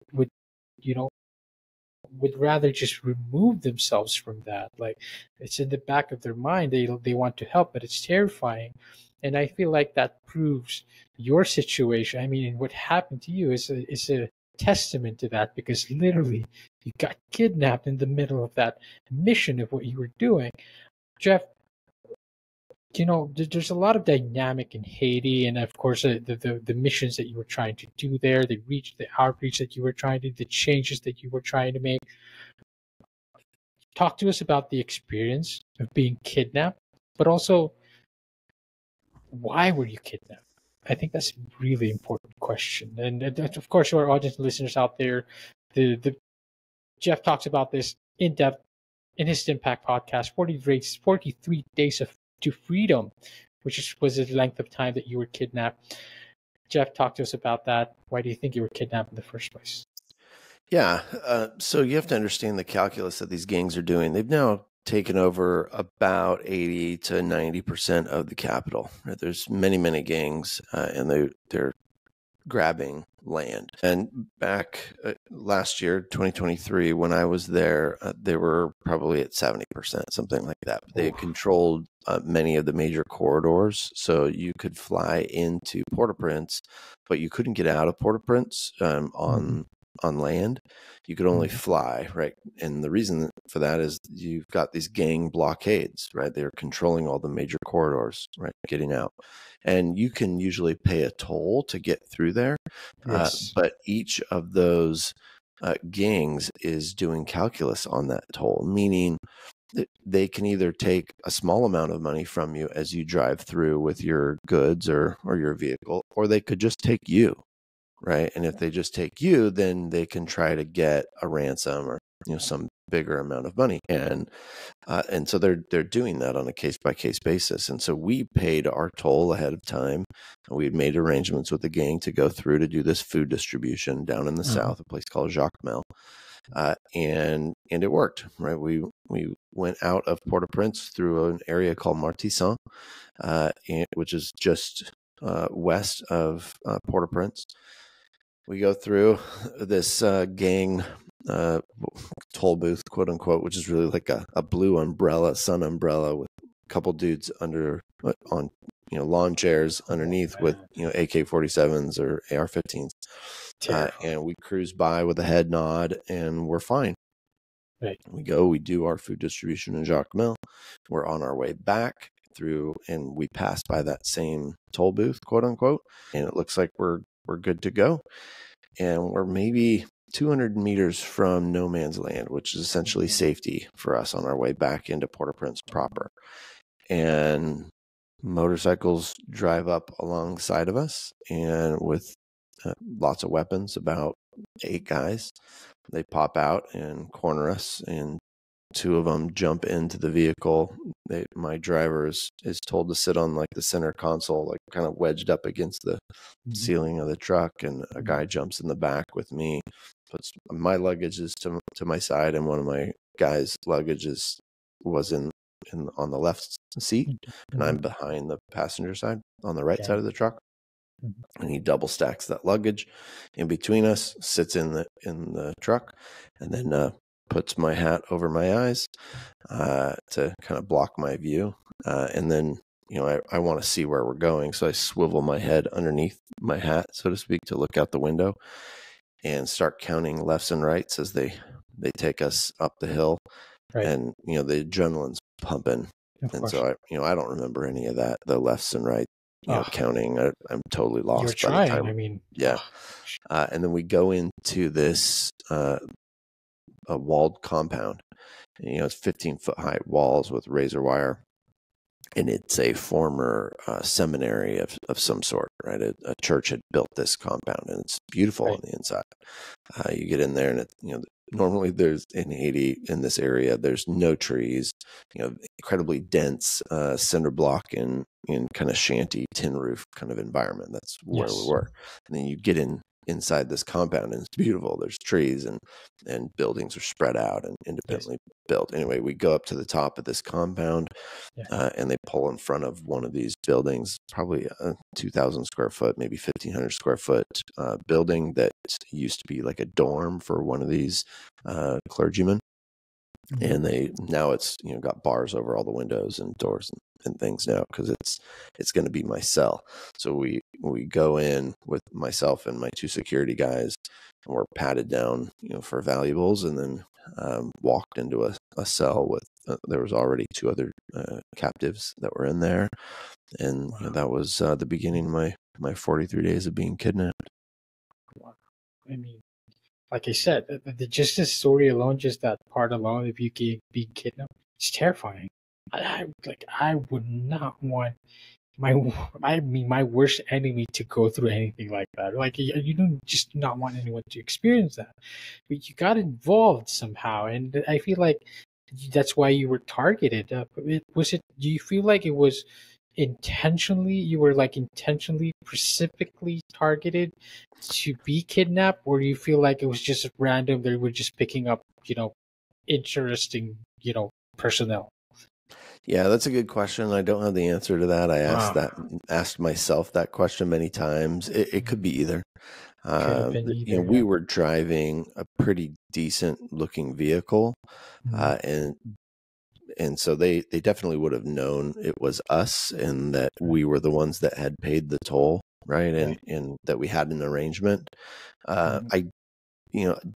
rather just remove themselves from that. Like, it's in the back of their mind, they want to help, but it's terrifying. And I feel like that proves your situation. I mean, what happened to you is a testament to that, because literally you got kidnapped in the middle of that mission of what you were doing. Jeff, there's a lot of dynamic in Haiti, and of course the missions that you were trying to do there, the outreach that you were trying to, the changes that you were trying to make. Talk to us about the experience of being kidnapped, but also, why were you kidnapped? I think that's a really important question. And of course, to our audience listeners out there, the Jeff talks about this in depth in his Impact podcast, 43 Days to Freedom, which was the length of time that you were kidnapped. Jeff, talk to us about that. Why do you think you were kidnapped in the first place? Yeah. So you have to understand the calculus that these gangs are doing. They've now taken over about 80 to 90% of the capital. Right? There's many, many gangs, and they're grabbing land. And back last year, 2023, when I was there, they were probably at 70%, something like that. They controlled many of the major corridors, so you could fly into Port-au-Prince, but you couldn't get out of Port-au-Prince on land. You could only fly, right? And the reason for that is you've got these gang blockades, right? They're controlling all the major corridors, right? Getting out. And you can usually pay a toll to get through there. Yes. But each of those gangs is doing calculus on that toll, meaning that they can either take a small amount of money from you as you drive through with your goods or your vehicle, or they could just take you. Right. And if they just take you, then they can try to get a ransom or, some bigger amount of money. And so they're doing that on a case by case basis. And so we paid our toll ahead of time. We had made arrangements with the gang to go through to do this food distribution down in the south, a place called Jacmel. And it worked, right? We went out of Port-au-Prince through an area called Martissan, which is just west of Port-au-Prince. We go through this gang toll booth, quote unquote, which is really like a blue sun umbrella with a couple dudes on lawn chairs underneath with AK-47s or AR-15s, and we cruise by with a head nod, and we're fine. Right. We do our food distribution in Jacmel. We're on our way back through, and we pass by that same toll booth, quote unquote, and it looks like we're good to go. And we're maybe 200 meters from no man's land, which is essentially safety for us on our way back into Port-au-Prince proper. And motorcycles drive up alongside of us, and with lots of weapons, about 8 guys. They pop out and corner us, and 2 of them jump into the vehicle. My driver is told to sit on like the center console, like kind of wedged up against the ceiling of the truck, and a guy jumps in the back with me, puts my luggage to my side, and one of my guys' luggages was on the left seat, and I'm behind the passenger side on the right side of the truck. And he double stacks that luggage in between us, sits in the truck, and then puts my hat over my eyes to kind of block my view. And then, I want to see where we're going, so I swivel my head underneath my hat, so to speak, to look out the window and start counting lefts and rights as they take us up the hill. Right. And the adrenaline's pumping, and so I don't remember any of that, the lefts and rights. Counting, I'm totally lost. You're trying. Yeah. And then we go into this a walled compound. And, it's 15-foot high walls with razor wire, and it's a former seminary of some sort, right? A church had built this compound, and it's beautiful on the inside. You get in there, and normally there's in Haiti, in this area, there's no trees, incredibly dense cinder block and kind of shanty tin roof kind of environment. That's where we were. And then you get inside this compound, and it's beautiful. There's trees, and buildings are spread out and independently built. Anyway, we go up to the top of this compound, and they pull in front of one of these buildings, probably a 2,000 square foot, maybe 1,500 square foot building that used to be like a dorm for one of these clergymen. And now it's got bars over all the windows and doors and things now, because it's going to be my cell. So we go in with myself and my 2 security guys, and we're patted down for valuables, and then walked into a cell with there was already 2 other captives that were in there, and that was the beginning of my 43 days of being kidnapped. Wow. I mean, like I said, just this story alone, just that part alone, if you being kidnapped, it's terrifying. I would not want my worst enemy to go through anything like that. Like, you don't just not want anyone to experience that. But you got involved somehow, and I feel like that's why you were targeted. Do you feel like it was intentionally, you were like intentionally, specifically targeted to be kidnapped, or do you feel like it was just random, they were just picking up interesting personnel? Yeah, that's a good question. I don't have the answer to that. I asked myself that question many times. It could be either. We were driving a pretty decent looking vehicle, and so they definitely would have known it was us, and that we were the ones that had paid the toll, right? And that we had an arrangement.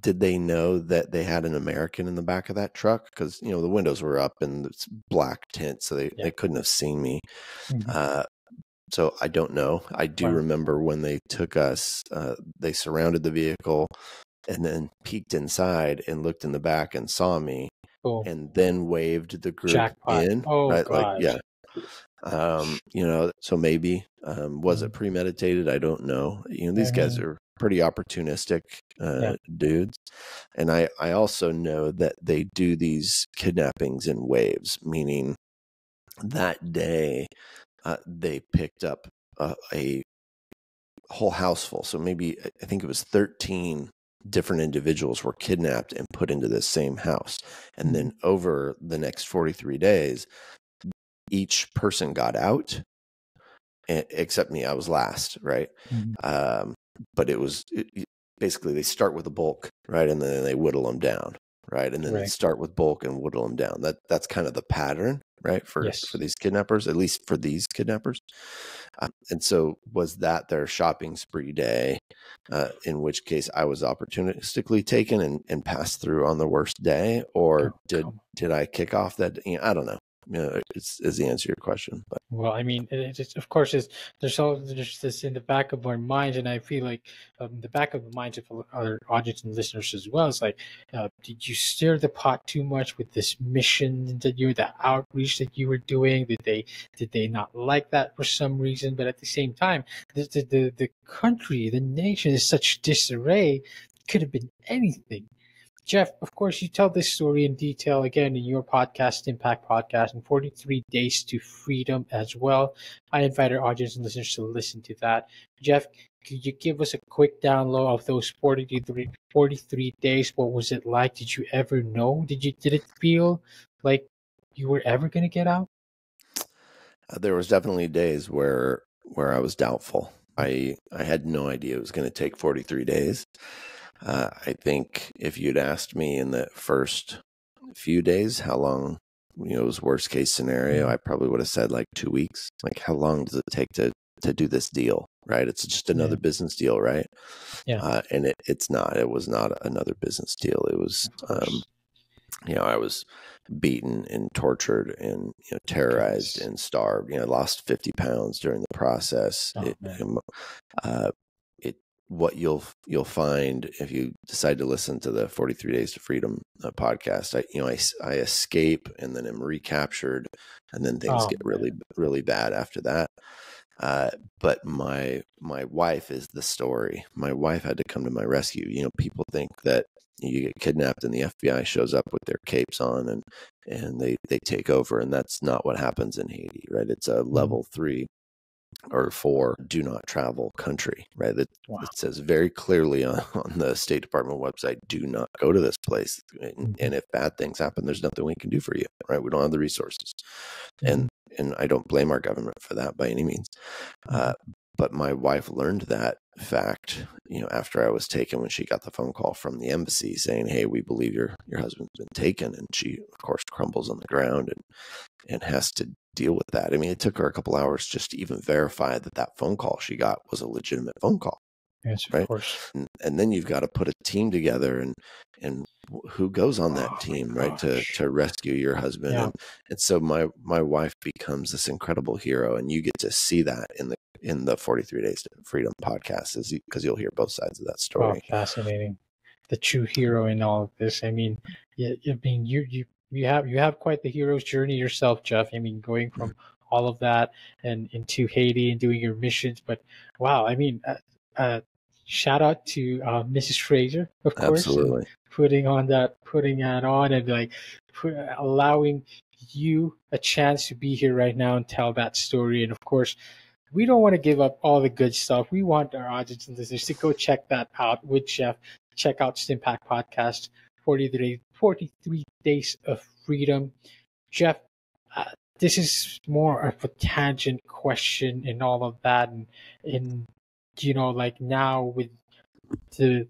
Did they know that they had an American in the back of that truck? Because, the windows were up and it's black tint, so they couldn't have seen me. So I don't know. I do remember when they took us, they surrounded the vehicle and then peeked inside and looked in the back and saw me, and then waved the group in. Oh, right? gosh. So maybe, was it premeditated? I don't know. These guys are pretty opportunistic dudes. And I also know that they do these kidnappings in waves, meaning that day they picked up a whole house full. So maybe, I think it was 13 different individuals were kidnapped and put into this same house. And then over the next 43 days, each person got out, except me. I was last, right? But it was basically, they start with a bulk, right? And then they whittle them down, right? And then they start with bulk and whittle them down. That's kind of the pattern, right? For these kidnappers, at least for these kidnappers. And so was that their shopping spree day, in which case I was opportunistically taken and passed through on the worst day? Or did I kick off that? I don't know. is the answer to your question. But well, I mean, of course, there's this in the back of our minds, and I feel like the back of the minds of our audience and listeners as well. It's like, did you stir the pot too much with this mission the outreach that you were doing? Did they not like that for some reason? But at the same time, the country, the nation is such disarray. It could have been anything. Jeff, of course, you tell this story in detail again in your podcast, Impact Podcast, and 43 Days to Freedom as well. I invite our audience and listeners to listen to that. Jeff, could you give us a quick download of those 43 days? What was it like? Did you ever know? Did it feel like you were ever going to get out? There was definitely days where I was doubtful. I had no idea it was going to take 43 days. I think if you'd asked me in the first few days how long, it was worst case scenario, I probably would have said like 2 weeks. Like, how long does it take to do this deal, right? It's just another business deal, right? Yeah. And it was not another business deal. It was, I was beaten and tortured and terrorized and starved. I lost 50 pounds during the process. What you'll find if you decide to listen to the 43 Days to Freedom podcast, I escape and then am recaptured, and then things get really, really bad after that. But my wife is the story. My wife had to come to my rescue. People think that you get kidnapped and the FBI shows up with their capes on and they take over, and that's not what happens in Haiti, right? It's a level 3 or 4 do not travel country, right? It says very clearly on the State Department website, do not go to this place. And if bad things happen, there's nothing we can do for you, right? We don't have the resources. And I don't blame our government for that by any means. But my wife learned that fact, after I was taken, when she got the phone call from the embassy saying, "Hey, we believe your husband's been taken." And she, of course, crumbles on the ground and has to deal with that. I mean, it took her a couple hours just to even verify that phone call she got was a legitimate phone call. Yes, of right? course. And then you've got to put a team together and who goes on that team, right? To rescue your husband. Yeah. And so my wife becomes this incredible hero, and you get to see that in the 43 Days to Freedom podcast, because you'll hear both sides of that story. Wow, fascinating. The true hero in all of this. I mean, you have quite the hero's journey yourself, Jeff. I mean, going from all of that and into Haiti and doing your missions. But wow, I mean, shout out to Mrs. Frazier, of course, Absolutely. putting that on and like allowing you a chance to be here right now and tell that story. And of course, we don't want to give up all the good stuff. We want our audience and listeners to go check that out with Jeff. Check out Stimpack Podcast, 43 Days of Freedom. Jeff, this is more of a tangent question and all of that. And like now with the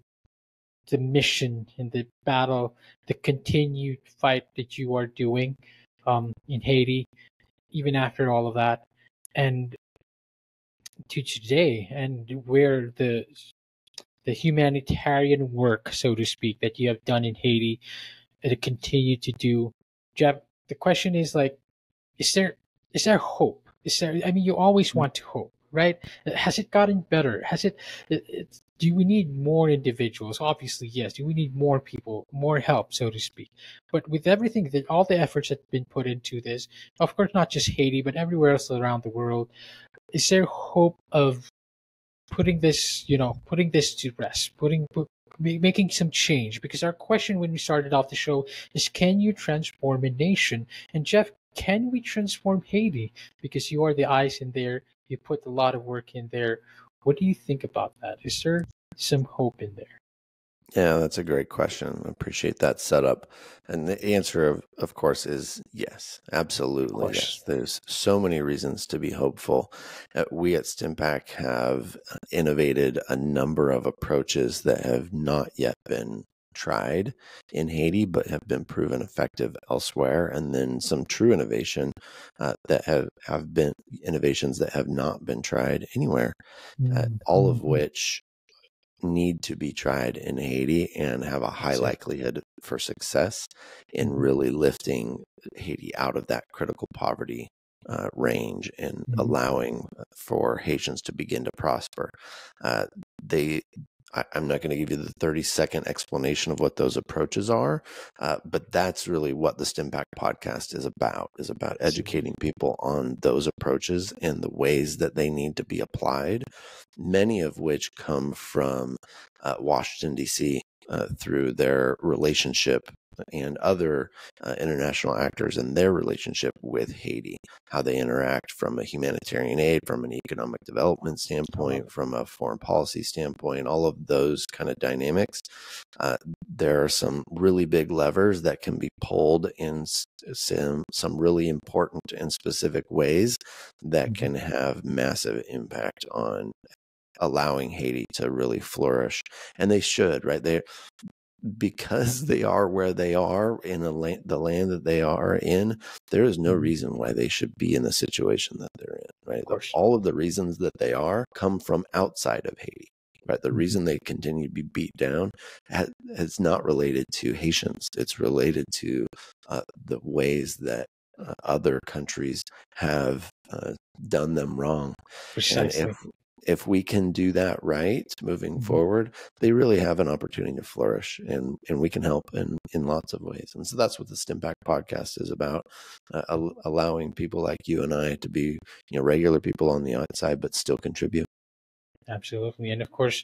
mission and the battle, the continued fight that you are doing in Haiti, even after all of that, and to today, and where the humanitarian work, so to speak, that you have done in Haiti and to continue to do. Jeff, the question is like, is there hope? I mean, you always want to hope, right? Has it gotten better? Do we need more individuals? Obviously, yes. Do we need more people, more help, so to speak? But with everything all the efforts that have been put into this, of course, not just Haiti, but everywhere else around the world, is there hope of putting this to rest, making some change? Because our question when we started off the show is, can you transform a nation? And Jeff, can we transform Haiti? Because you are the eyes in there, you put a lot of work in there. What do you think about that? Is there some hope in there? Yeah, that's a great question. I appreciate that setup. And the answer, of course, is yes, absolutely. Yes. There's so many reasons to be hopeful. We at Stimpack have innovated a number of approaches that have not yet been tried in Haiti, but have been proven effective elsewhere. And then some true innovation that have been innovations that have not been tried anywhere, all of which need to be tried in Haiti and have a high likelihood for success in really lifting Haiti out of that critical poverty range and allowing for Haitians to begin to prosper. I'm not going to give you the 30-second explanation of what those approaches are, but that's really what the STEMPAC podcast is about educating people on those approaches and the ways that they need to be applied, many of which come from Washington, D.C., through their relationship and other international actors and their relationship with Haiti, how they interact from a humanitarian aid, from an economic development standpoint, from a foreign policy standpoint, all of those kind of dynamics. There are some really big levers that can be pulled in some really important and specific ways that can have massive impact on allowing Haiti to really flourish. And they should, right? Because they are where they are in the land that they are in, there is no reason why they should be in the situation that they're in, right? All of the reasons that they are come from outside of Haiti, right? The reason they continue to be beat down is not related to Haitians. It's related to the ways that other countries have done them wrong. Precisely. And if we can do that right moving forward, they really have an opportunity to flourish, and we can help in lots of ways. And so that's what the STEMPAC podcast is about, allowing people like you and I to be, regular people on the outside, but still contribute. Absolutely. And of course,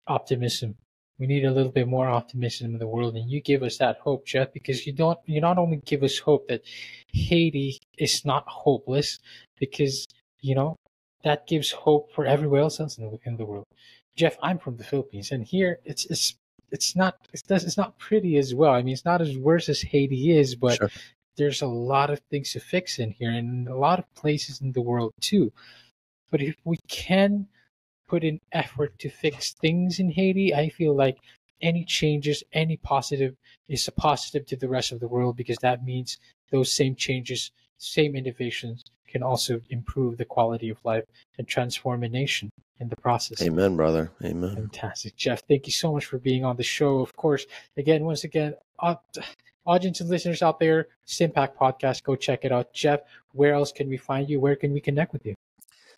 optimism. We need a little bit more optimism in the world, and you give us that hope, Jeff, because you not only give us hope that Haiti is not hopeless, because that gives hope for everywhere else in the world. Jeff, I'm from the Philippines, and here it's not pretty as well. I mean, it's not as worse as Haiti is, but Sure. there's a lot of things to fix in here, and a lot of places in the world too. But if we can put in effort to fix things in Haiti, I feel like any changes, any positive is a positive to the rest of the world, because that means those same changes, same innovations can also improve the quality of life and transform a nation in the process. Amen, brother. Amen. Fantastic. Jeff, thank you so much for being on the show. Of course, once again, audience and listeners out there, STEMPAC podcast, go check it out. Jeff, where else can we find you? Where can we connect with you?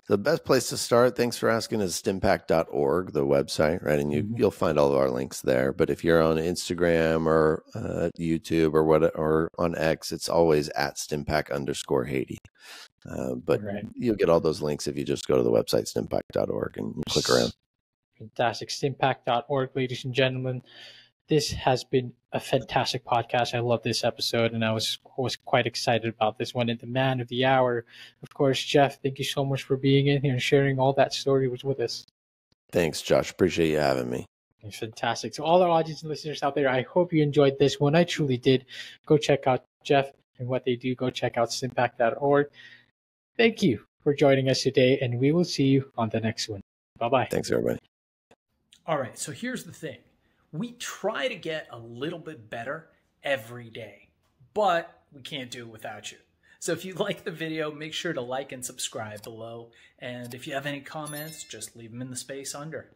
The best place to start, thanks for asking, is stimpac.org, the website, right? And you'll find all of our links there. But if you're on Instagram or YouTube or on X, it's always at @stimpac_Haiti. But you'll get all those links if you just go to the website, stimpac.org, and click around. Fantastic. Stimpac.org, ladies and gentlemen. This has been a fantastic podcast. I love this episode, and I was quite excited about this one. And the man of the hour, of course, Jeff, thank you so much for being in here and sharing all that story with us. Thanks, Josh. Appreciate you having me. It's fantastic. So all our audience and listeners out there, I hope you enjoyed this one. I truly did. Go check out Jeff and what they do. Go check out stimpac.org. Thank you for joining us today, and we will see you on the next one. Bye-bye. Thanks, everybody. All right, so here's the thing. We try to get a little bit better every day, but we can't do it without you. So if you like the video, make sure to like and subscribe below. And if you have any comments, just leave them in the space under.